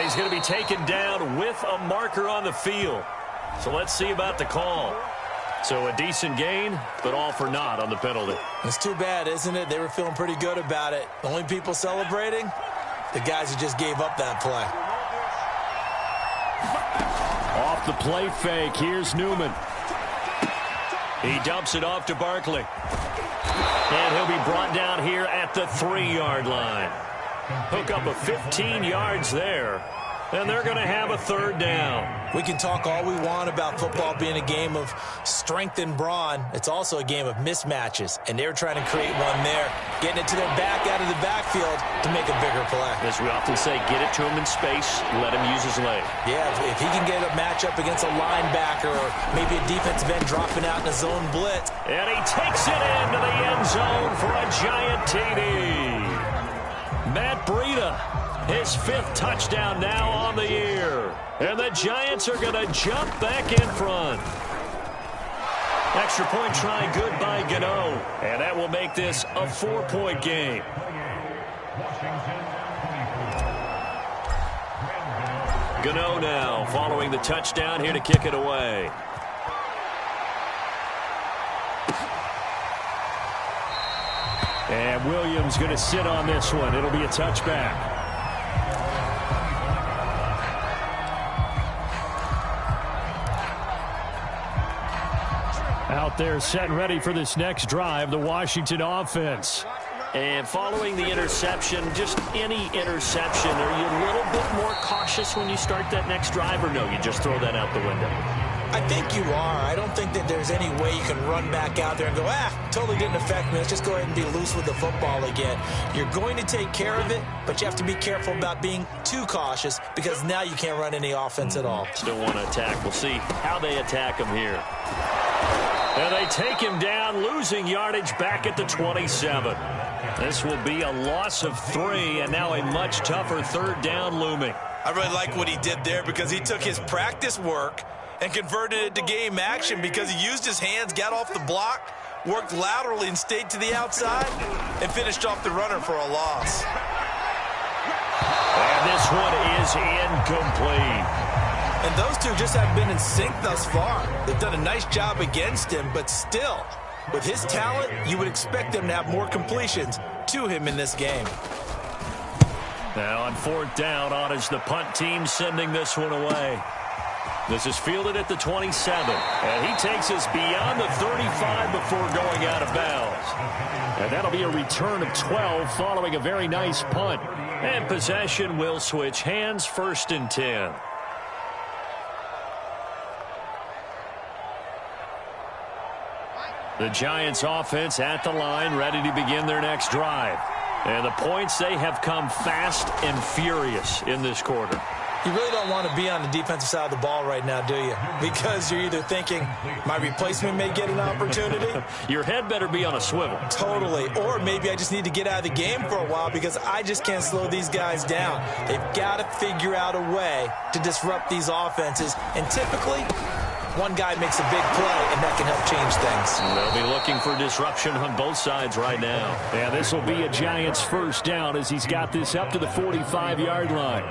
[SPEAKER 1] He's going to be taken down with a marker on the field. So let's see about the call. So a decent gain, but all for naught on the penalty.
[SPEAKER 3] It's too bad, isn't it? They were feeling pretty good about it. The only people celebrating, the guys who just gave up that play.
[SPEAKER 2] Off the play fake, here's Newman.
[SPEAKER 1] He dumps it off to Barkley. And he'll be brought down here at the 3-yard line. Hook up of 15 yards there. And they're going to have a 3rd down.
[SPEAKER 3] We can talk all we want about football being a game of strength and brawn. It's also a game of mismatches. And they're trying to create one there. Getting it to their back out of the backfield to make a bigger play.
[SPEAKER 1] As we often say, get it to him in space, let him use his leg.
[SPEAKER 3] Yeah, if he can get a matchup against a linebacker or maybe a defensive end dropping out in a zone blitz.
[SPEAKER 1] And he takes it into the end zone for a giant TD. Matt Breida, his 5th touchdown now on the year. And the Giants are going to jump back in front. Extra point try good by Gano. And that will make this a 4-point game. Gano now following the touchdown here to kick it away.
[SPEAKER 2] And Williams going to sit on this one. It'll be a touchback. Out there set and ready for this next drive, the Washington offense.
[SPEAKER 1] And following the interception, just any interception, are you a little bit more cautious when you start that next drive, or no, you just throw that out the window?
[SPEAKER 3] I think you are. I don't think that there's any way you can run back out there and go, totally didn't affect me. Let's just go ahead and be loose with the football again. You're going to take care of it, but you have to be careful about being too cautious because now you can't run any offense at all.
[SPEAKER 1] Still want to attack. We'll see how they attack him here. And they take him down, losing yardage back at the 27. This will be a loss of 3, and now a much tougher 3rd down looming.
[SPEAKER 4] I really like what he did there because he took his practice work and converted it to game action because he used his hands, got off the block, worked laterally and stayed to the outside, and finished off the runner for a loss.
[SPEAKER 1] And this one is incomplete.
[SPEAKER 3] And those two just haven't been in sync thus far. They've done a nice job against him, but still, with his talent, you would expect them to have more completions to him in this game.
[SPEAKER 1] Now on fourth down, on is the punt team sending this one away. This is fielded at the 27, and he takes us beyond the 35 before going out of bounds. And that'll be a return of 12 following a very nice punt. And possession will switch hands, 1st and 10. The Giants offense at the line, ready to begin their next drive. And the points, they have come fast and furious in this quarter.
[SPEAKER 3] You really don't want to be on the defensive side of the ball right now, do you? Because you're either thinking, my replacement may get an opportunity.
[SPEAKER 1] Your head better be on a swivel.
[SPEAKER 3] Totally. Or maybe I just need to get out of the game for a while because I just can't slow these guys down. They've got to figure out a way to disrupt these offenses. And typically, one guy makes a big play, and that can help change things.
[SPEAKER 1] They'll be looking for disruption on both sides right now.
[SPEAKER 2] Yeah, this will be a Giants 1st down as he's got this up to the 45-yard line.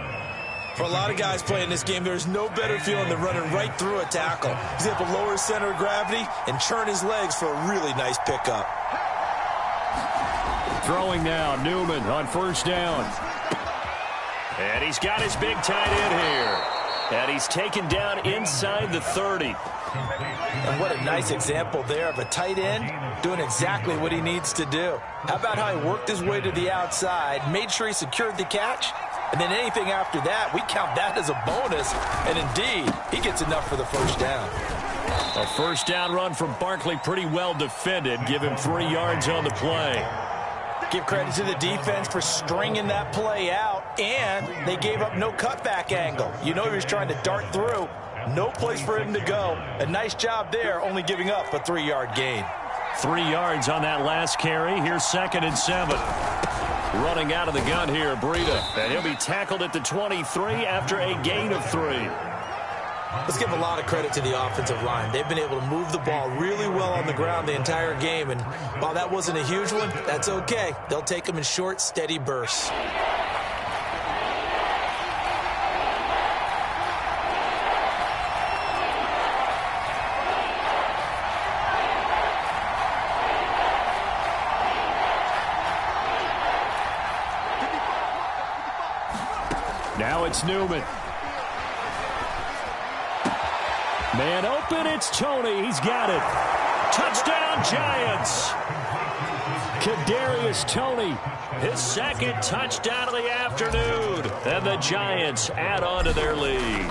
[SPEAKER 3] For a lot of guys playing this game, there's no better feeling than running right through a tackle. He's able to lower his center of gravity and churn his legs for a really nice pickup.
[SPEAKER 2] Throwing now, Newman on 1st down.
[SPEAKER 1] And he's got his big tight end here. And he's taken down inside the 30.
[SPEAKER 3] And what a nice example there of a tight end doing exactly what he needs to do. How about how he worked his way to the outside, made sure he secured the catch, and then anything after that, we count that as a bonus. And indeed, he gets enough for the 1st down.
[SPEAKER 1] A 1st down run from Barkley, pretty well defended. Give him 3 yards on the play.
[SPEAKER 3] Give credit to the defense for stringing that play out, and they gave up no cutback angle. You know he was trying to dart through. No place for him to go. A nice job there, only giving up a 3-yard gain.
[SPEAKER 1] 3 yards on that last carry. Here's 2nd and 7. Running out of the gun here, Breida. And he'll be tackled at the 23 after a gain of 3.
[SPEAKER 3] Let's give a lot of credit to the offensive line. They've been able to move the ball really well on the ground the entire game. And while that wasn't a huge one, that's okay. They'll take them in short, steady bursts.
[SPEAKER 2] Now it's Newman. Man open, it's Tony. He's got it.
[SPEAKER 1] Touchdown, Giants.
[SPEAKER 2] Kadarius Toney.
[SPEAKER 1] His 2nd touchdown of the afternoon. And the Giants add on to their lead.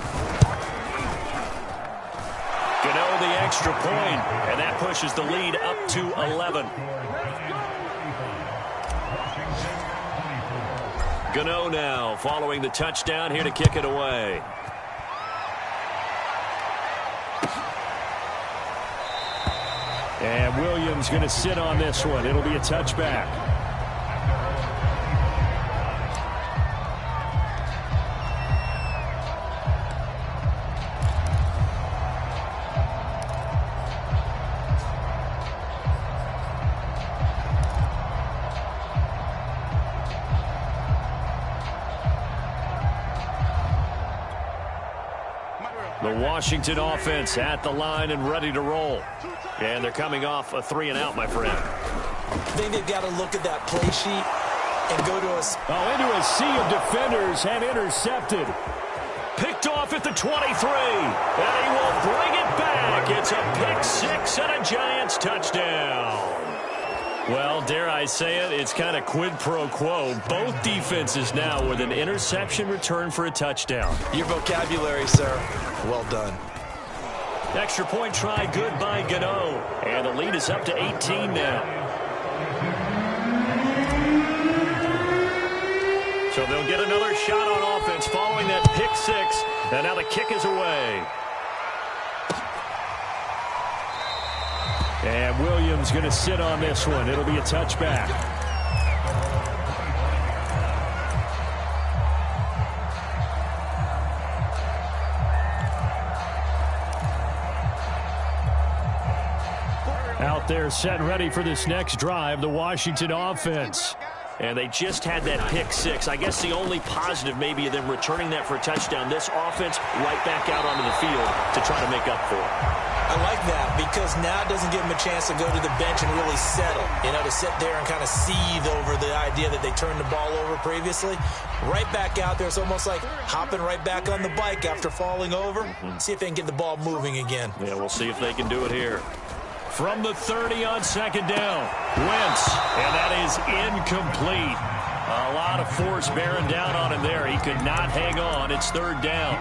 [SPEAKER 1] Gano the extra point, and that pushes the lead up to 11. Gano now following the touchdown here to kick it away.
[SPEAKER 2] And Williams going to sit on this one. It'll be a touchback.
[SPEAKER 1] The Washington offense at the line and ready to roll. And they're coming off a 3-and-out, my friend.
[SPEAKER 3] I think they've got to look at that play sheet and go to
[SPEAKER 2] into a sea of defenders and intercepted.
[SPEAKER 1] Picked off at the 23. And he will bring it back. It's a pick 6 and a Giants touchdown. Well, dare I say it, it's kind of quid pro quo. Both defenses now with an interception return for a touchdown.
[SPEAKER 3] your vocabulary, sir. Well done.
[SPEAKER 1] Extra point try, good by Gano. And the lead is up to 18 now. So they'll get another shot on offense following that pick 6. And now the kick is away.
[SPEAKER 2] And Williams going to sit on this one. It'll be a touchback. Out there set ready for this next drive, the Washington offense.
[SPEAKER 1] and they just had that pick six. I guess the only positive maybe of them returning that for a touchdown. This offense right back out onto the field to try to make up for it.
[SPEAKER 4] I like that because now it doesn't give them a chance to go to the bench and really settle, to sit there and kind of seethe over the idea that they turned the ball over previously. Right back out there. It's almost like hopping right back on the bike after falling over. See if they can get the ball moving again.
[SPEAKER 1] Yeah, we'll see if they can do it here. From the 30 on second down, Wentz, and that is incomplete. A lot of force bearing down on him there. He could not hang on. It's third down.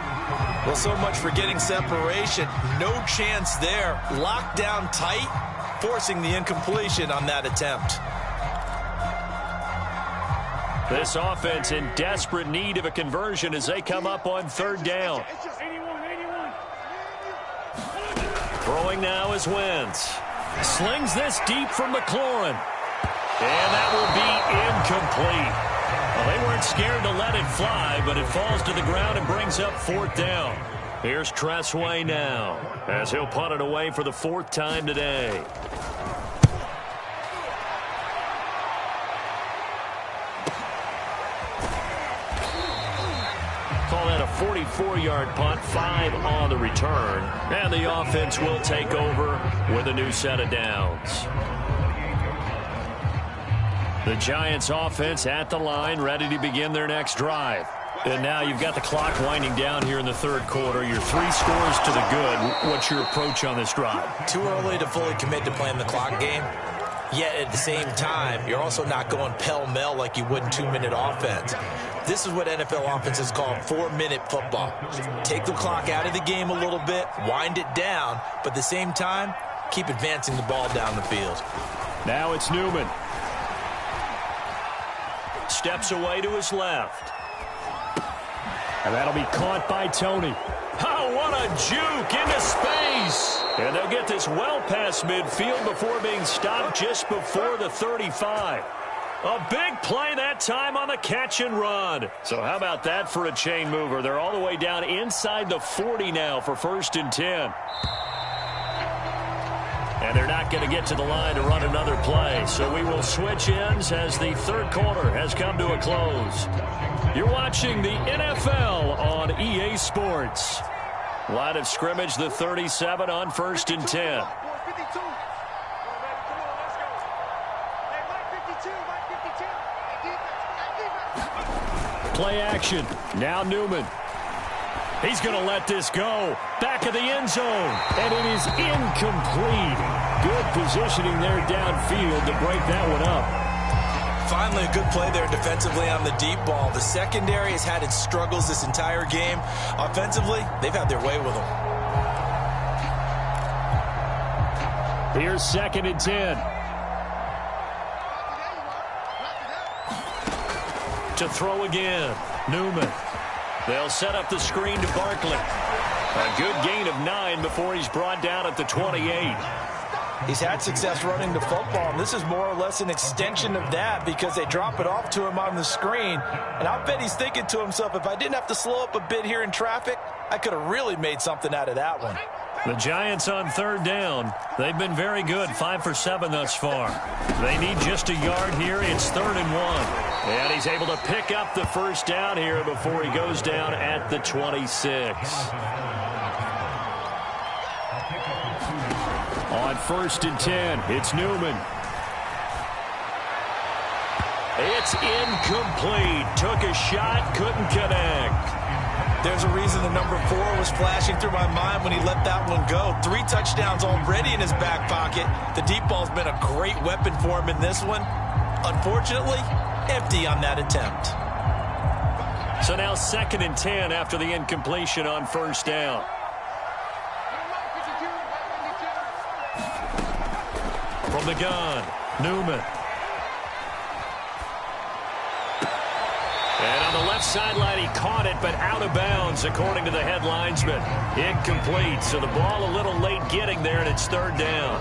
[SPEAKER 4] Well, so much for getting separation. No chance there. Locked down tight, forcing the incompletion on that attempt.
[SPEAKER 1] This offense in desperate need of a conversion as they come up on third down. Throwing now is Wentz. Slings this deep from McLaurin. And that will be incomplete. Well, they weren't scared to let it fly, but it falls to the ground and brings up fourth down. Here's Tressway now as he'll punt it away for the fourth time today. Call that a 44-yard punt, 5 on the return. And the offense will take over with a new set of downs. The Giants offense at the line, ready to begin their next drive. And now you've got the clock winding down here in the third quarter. You're 3 scores to the good. What's your approach on this drive?
[SPEAKER 4] Too early to fully commit to playing the clock game. Yet at the same time, you're also not going pell-mell like you would in 2-minute offense. This is what NFL offenses call 4-minute football. Take the clock out of the game a little bit, wind it down, but at the same time, keep advancing the ball down the field.
[SPEAKER 1] Now it's Newman. Steps away to his left.
[SPEAKER 2] And that'll be caught by Tony.
[SPEAKER 1] Oh, what a juke into space. And they'll get this well past midfield before being stopped just before the 35. A big play that time on the catch and run. So how about that for a chain mover? They're all the way down inside the 40 now for 1st and 10. And they're not going to get to the line to run another play. So we will switch ends as the third quarter has come to a close. You're watching the NFL on EA Sports. Line of scrimmage, the 37 on 1st and 10.
[SPEAKER 2] Play action. Now Newman.
[SPEAKER 1] He's going to let this go. Back of the end zone.
[SPEAKER 2] And it is incomplete. Good positioning there downfield to break that one up.
[SPEAKER 4] Finally, a good play there defensively on the deep ball. The secondary has had its struggles this entire game. Offensively, they've had their way with them.
[SPEAKER 2] Here's 2nd and 10.
[SPEAKER 1] To throw again. Newman. They'll set up the screen to Barkley. A good gain of 9 before he's brought down at the 28.
[SPEAKER 4] He's had success running the football, and this is more or less an extension of that because they drop it off to him on the screen. And I'll bet he's thinking to himself, if I didn't have to slow up a bit here in traffic, I could have really made something out of that one.
[SPEAKER 1] The Giants on third down. They've been very good, 5 for 7 thus far. They need just a yard here. It's 3rd and 1. And he's able to pick up the first down here before he goes down at the 26.
[SPEAKER 2] On 1st and 10, it's Newman.
[SPEAKER 1] It's incomplete. Took a shot, couldn't connect.
[SPEAKER 4] There's a reason the number 4 was flashing through my mind when he let that one go. 3 touchdowns already in his back pocket. The deep ball's been a great weapon for him in this one. Unfortunately, empty on that attempt.
[SPEAKER 1] So now 2nd and 10 after the incompletion on first down. From the gun, Newman. And on the left sideline, he caught it, but out of bounds, according to the head linesman. Incomplete, so the ball a little late getting there, and it's 3rd down.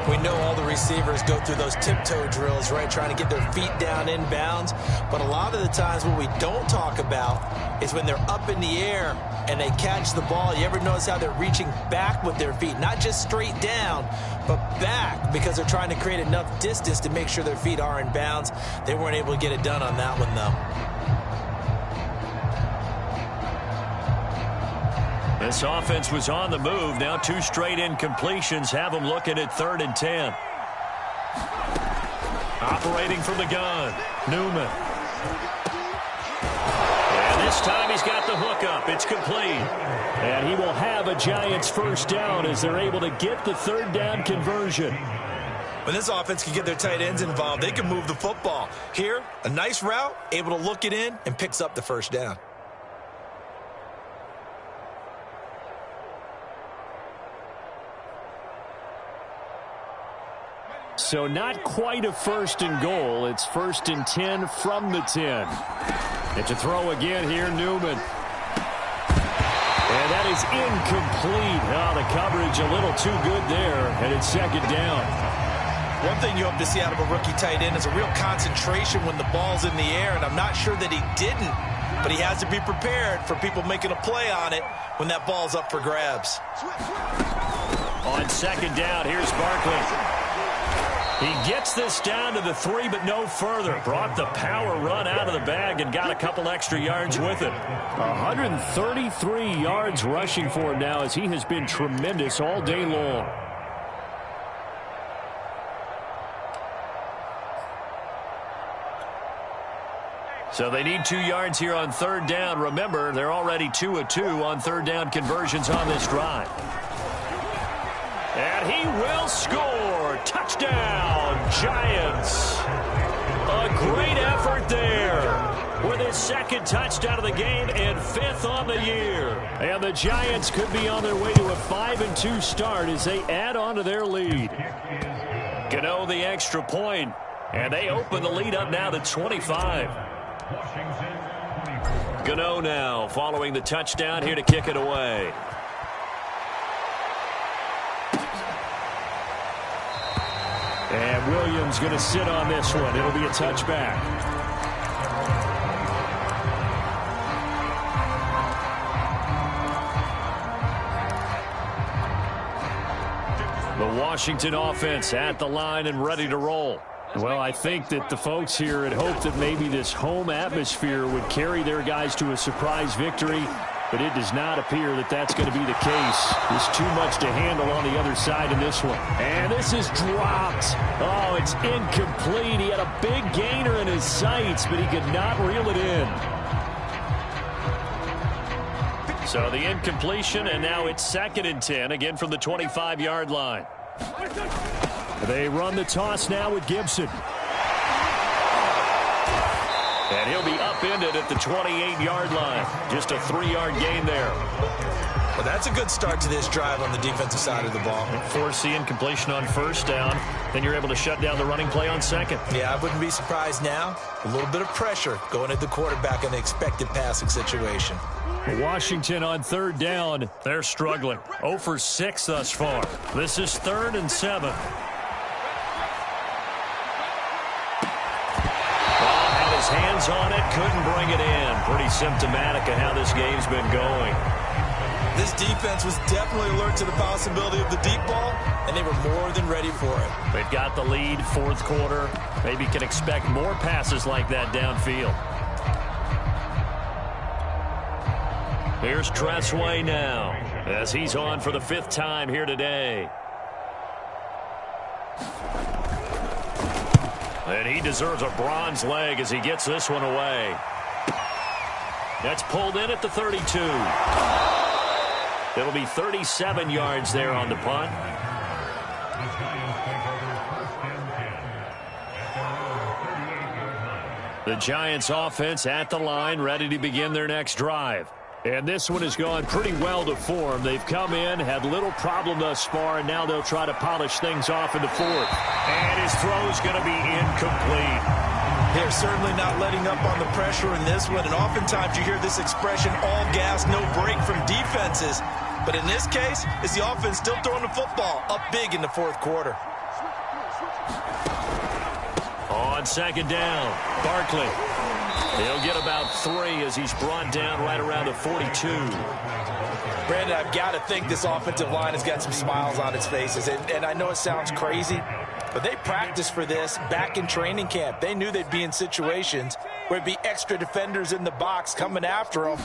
[SPEAKER 3] We know all the receivers go through those tiptoe drills, right, trying to get their feet down inbounds. But a lot of the times what we don't talk about is when they're up in the air and they catch the ball. You ever notice how they're reaching back with their feet? Not just straight down, but back, because they're trying to create enough distance to make sure their feet are in bounds. They weren't able to get it done on that one, though.
[SPEAKER 1] This offense was on the move. Now 2 straight incompletions have them looking at 3rd and 10. Operating from the gun, Newman. And this time he's got the hookup. It's complete.
[SPEAKER 2] And he will have a Giants first down as they're able to get the 3rd down conversion.
[SPEAKER 3] When this offense can get their tight ends involved, they can move the football. Here, a nice route, able to look it in, and picks up the first down.
[SPEAKER 2] So not quite a 1st and goal. It's 1st and 10 from the 10. And to throw again here, Newman. And that is incomplete. Oh, the coverage a little too good there, and it's 2nd down.
[SPEAKER 3] One thing you hope to see out of a rookie tight end is a real concentration when the ball's in the air, and I'm not sure that he didn't, but he has to be prepared for people making a play on it when that ball's up for grabs.
[SPEAKER 1] On 2nd down, here's Barkley. He gets this down to the 3, but no further. Brought the power run out of the bag and got a couple extra yards with it.
[SPEAKER 2] 133 yards rushing for him now, as he has been tremendous all day long.
[SPEAKER 1] So they need 2 yards here on 3rd down. Remember, they're already 2 of 2 on 3rd down conversions on this drive. And he will score. Touchdown, Giants. A great effort there with his 2nd touchdown of the game and 5th on the year.
[SPEAKER 2] And the Giants could be on their way to a 5-2 start as they add on to their lead.
[SPEAKER 1] Gano the extra point, and they open the lead up now to 25. Gano now following the touchdown here to kick it away.
[SPEAKER 2] And Williams going to sit on this one. It'll be a touchback. The Washington offense at the line and ready to roll. Well, I think that the folks here had hoped that maybe this home atmosphere would carry their guys to a surprise victory, but it does not appear that that's going to be the case. There's too much to handle on the other side in this one. And this is dropped. Oh, it's incomplete. He had a big gainer in his sights, but he could not reel it in.
[SPEAKER 1] So the incompletion, and now it's 2nd and 10, again from the 25-yard line.
[SPEAKER 2] They run the toss now with Gibson.
[SPEAKER 1] And he'll be upended at the 28-yard line. Just a 3-yard gain there.
[SPEAKER 3] Well, that's a good start to this drive on the defensive side of the ball.
[SPEAKER 1] Force the incompletion on 1st down. Then you're able to shut down the running play on 2nd.
[SPEAKER 3] Yeah, I wouldn't be surprised now. A little bit of pressure going at the quarterback in the expected passing situation.
[SPEAKER 2] Washington on 3rd down.
[SPEAKER 1] They're struggling. 0 for 6 thus far. This is 3rd and 7. Hands on it, couldn't bring it in. Pretty symptomatic of how this game's been going.
[SPEAKER 3] This defense was definitely alert to the possibility of the deep ball, and they were more than ready for it.
[SPEAKER 1] They've got the lead, 4th quarter. Maybe can expect more passes like that downfield. Here's Tressway now, as he's on for the 5th time here today. And he deserves a bronze leg as he gets this one away. That's pulled in at the 32. It'll be 37 yards there on the punt. The Giants offense at the line, ready to begin their next drive.
[SPEAKER 2] And this one has gone pretty well to form. They've come in, had little problem thus far, and now they'll try to polish things off in the 4th.
[SPEAKER 1] And his throw's going to be incomplete.
[SPEAKER 3] They're certainly not letting up on the pressure in this one, and oftentimes you hear this expression, all gas, no break from defenses. But in this case, it's the offense still throwing the football up big in the 4th quarter.
[SPEAKER 1] On second down, Barkley. He'll get about 3 as he's brought down right around the 42.
[SPEAKER 3] Brandon, I've got to think this offensive line has got some smiles on its faces. And I know it sounds crazy, but they practiced for this back in training camp. They knew they'd be in situations where it'd be extra defenders in the box coming after them,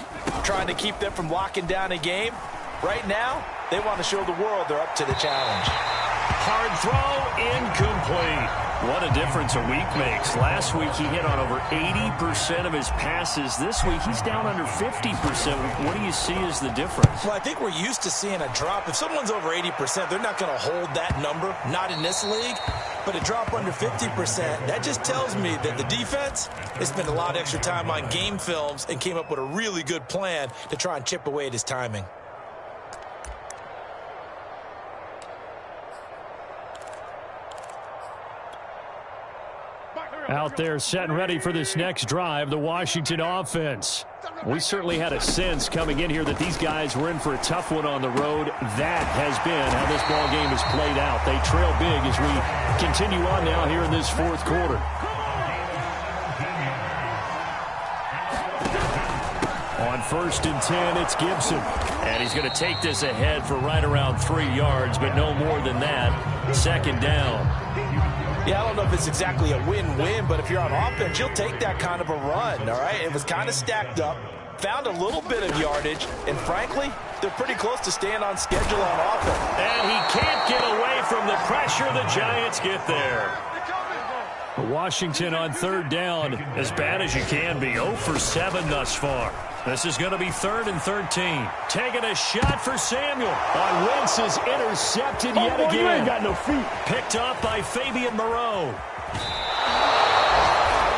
[SPEAKER 3] trying to keep them from locking down a game. Right now, they want to show the world they're up to the challenge.
[SPEAKER 1] Hard throw, incomplete. What a difference a week makes. Last week, he hit on over 80% of his passes. This week, he's down under 50%. What do you see as the difference?
[SPEAKER 3] Well, I think we're used to seeing a drop. If someone's over 80%, they're not going to hold that number, not in this league. But a drop under 50%, that just tells me that the defense has spent a lot of extra time on game films and came up with a really good plan to try and chip away at his timing.
[SPEAKER 2] Out there set and ready for this next drive, the Washington offense. We certainly had a sense coming in here that these guys were in for a tough one on the road. That has been how this ball game has played out. They trail big as we continue on now here in this fourth quarter. On 1st and 10, it's Gibson. And he's going to take this ahead for right around 3 yards, but no more than that. Second down.
[SPEAKER 3] Yeah, I don't know if it's exactly a win-win, but if you're on offense, you'll take that kind of a run, all right? It was kind of stacked up, found a little bit of yardage, and frankly, they're pretty close to staying on schedule on offense.
[SPEAKER 1] And he can't get away from the pressure. The Giants get there.
[SPEAKER 2] Washington on 3rd down, as bad as you can be, 0 for 7 thus far. This is going to be 3rd and 13.
[SPEAKER 1] Taking a shot for Samuel. On Wentz is intercepted yet again.
[SPEAKER 2] You ain't got no feet.
[SPEAKER 1] Picked up by Fabian Moreau.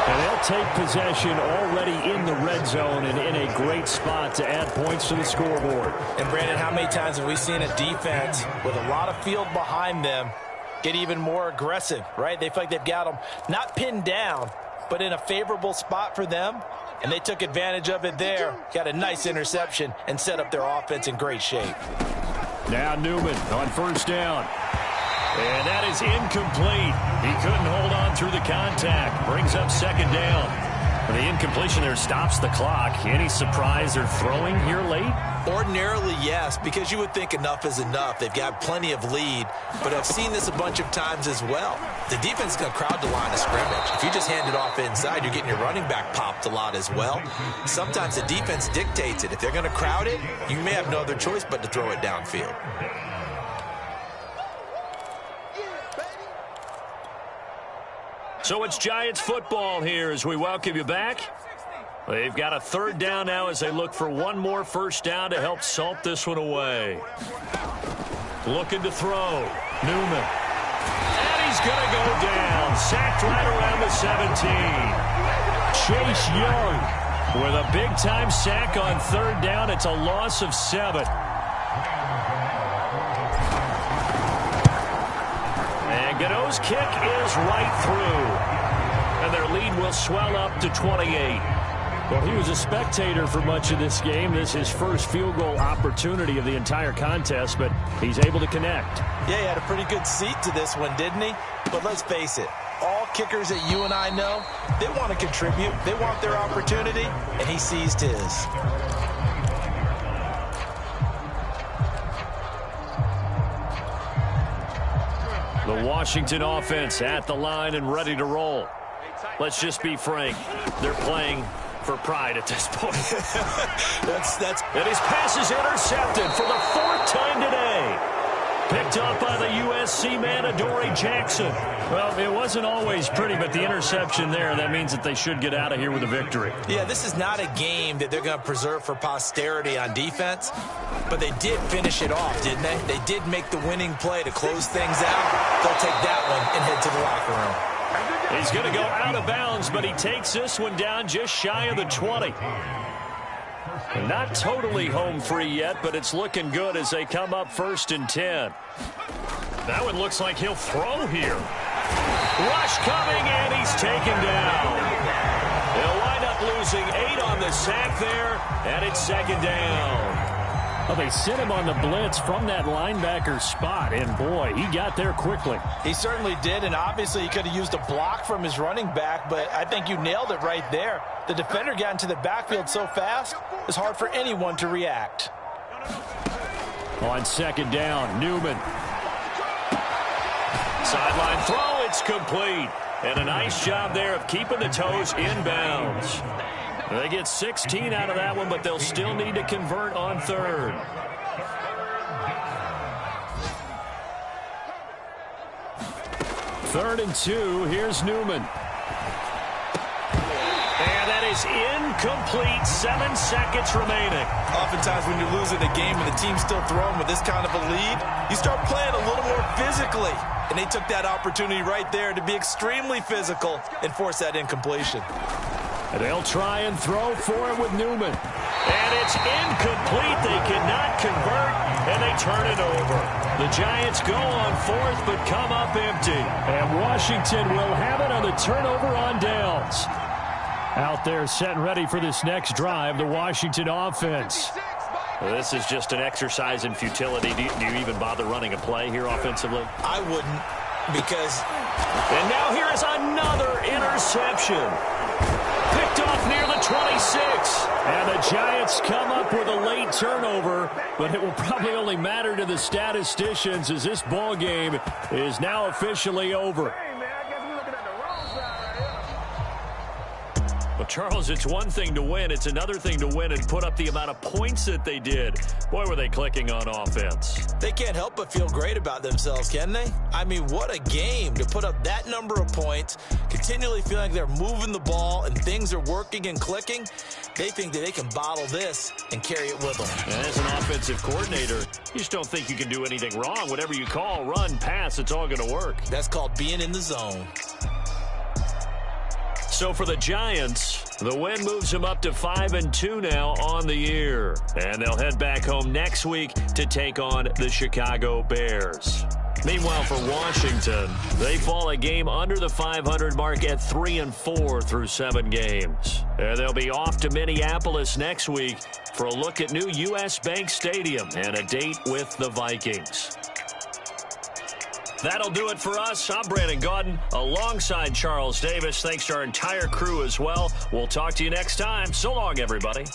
[SPEAKER 2] And they'll take possession already in the red zone and in a great spot to add points to the scoreboard.
[SPEAKER 3] And, Brandon, how many times have we seen a defense with a lot of field behind them get even more aggressive, right? They feel like they've got them not pinned down, but in a favorable spot for them. And they took advantage of it there. Got a nice interception and set up their offense in great shape.
[SPEAKER 2] Now Newman on 1st down.
[SPEAKER 1] And that is incomplete. He couldn't hold on through the contact. Brings up 2nd down. The incompletion there stops the clock. Any surprise they're throwing here late?
[SPEAKER 4] Ordinarily, yes, because you would think enough is enough. They've got plenty of lead, but I've seen this a bunch of times as well. The defense is going to crowd the line of scrimmage. If you just hand it off inside, you're getting your running back popped a lot as well. Sometimes the defense dictates it. If they're going to crowd it, you may have no other choice but to throw it downfield.
[SPEAKER 1] So it's Giants football here as we welcome you back. They've got a 3rd down now as they look for one more 1st down to help salt this one away. Looking to throw. Newman. And he's going to go down. Sacked right around the 17. Chase Young with a big-time sack on 3rd down. It's a loss of 7. And Godot's kick is right through. And their lead will swell up to 28.
[SPEAKER 2] Well, he was a spectator for much of this game. This is his first field goal opportunity of the entire contest, but he's able to connect.
[SPEAKER 3] Yeah, he had a pretty good seat to this one, didn't he? But let's face it, all kickers that you and I know, they want to contribute. They want their opportunity, and he seized his.
[SPEAKER 2] The Washington offense at the line and ready to roll. Let's just be frank. They're playing for pride at this point.
[SPEAKER 1] And his pass is intercepted for the 4th time today. Picked up by the USC man, Adoree Jackson.
[SPEAKER 2] Well, it wasn't always pretty, but the interception there, that means that they should get out of here with a victory.
[SPEAKER 3] Yeah, this is not a game that they're going to preserve for posterity on defense, but they did finish it off, didn't they? They did make the winning play to close things out. They'll take that one and head to the locker room.
[SPEAKER 1] He's going to go out of bounds, but he takes this one down just shy of the 20. Not totally home free yet, but it's looking good as they come up 1st and 10. That one looks like he'll throw here. Rush coming, and he's taken down. They'll wind up losing 8 on the sack there, and it's 2nd down.
[SPEAKER 2] Well, they sent him on the blitz from that linebacker spot, and boy, he got there quickly.
[SPEAKER 3] He certainly did, and obviously he could have used a block from his running back, but I think you nailed it right there. The defender got into the backfield so fast, it's hard for anyone to react.
[SPEAKER 2] On second down, Newman.
[SPEAKER 1] Sideline throw, it's complete. And a nice job there of keeping the toes inbounds. They get 16 out of that one, but they'll still need to convert on third.
[SPEAKER 2] Third and 2, here's Newman.
[SPEAKER 1] And that is incomplete. 7 seconds remaining.
[SPEAKER 3] Oftentimes when you're losing a game and the team's still throwing with this kind of a lead, you start playing a little more physically. And they took that opportunity right there to be extremely physical and force that incompletion.
[SPEAKER 2] And they'll try and throw for it with Newman.
[SPEAKER 1] And it's incomplete. They cannot convert, and they turn it over. The Giants go on fourth, but come up empty.
[SPEAKER 2] And Washington will have it on the turnover on downs. Out there set and ready for this next drive, the Washington offense.
[SPEAKER 1] Well, this is just an exercise in futility. Do you even bother running a play here offensively?
[SPEAKER 3] I wouldn't, because...
[SPEAKER 1] And now here is another interception. Picked off near the 26.
[SPEAKER 2] And the Giants come up with a late turnover, but it will probably only matter to the statisticians as this ball game is now officially over.
[SPEAKER 1] Well, Charles, it's one thing to win. It's another thing to win and put up the amount of points that they did. Boy, were they clicking on offense.
[SPEAKER 3] They can't help but feel great about themselves, can they? I mean, what a game to put up that number of points, continually feeling like they're moving the ball and things are working and clicking. They think that they can bottle this and carry it with them.
[SPEAKER 1] And as an offensive coordinator, you just don't think you can do anything wrong. Whatever you call, run, pass, it's all going to work.
[SPEAKER 3] That's called being in the zone.
[SPEAKER 1] So for the Giants, the win moves them up to 5-2 now on the year. And they'll head back home next week to take on the Chicago Bears. Meanwhile, for Washington, they fall a game under the 500 mark at 3-4 through 7 games. And they'll be off to Minneapolis next week for a look at new U.S. Bank Stadium and a date with the Vikings. That'll do it for us. I'm Brandon Gaudin alongside Charles Davis. Thanks to our entire crew as well. We'll talk to you next time. So long, everybody.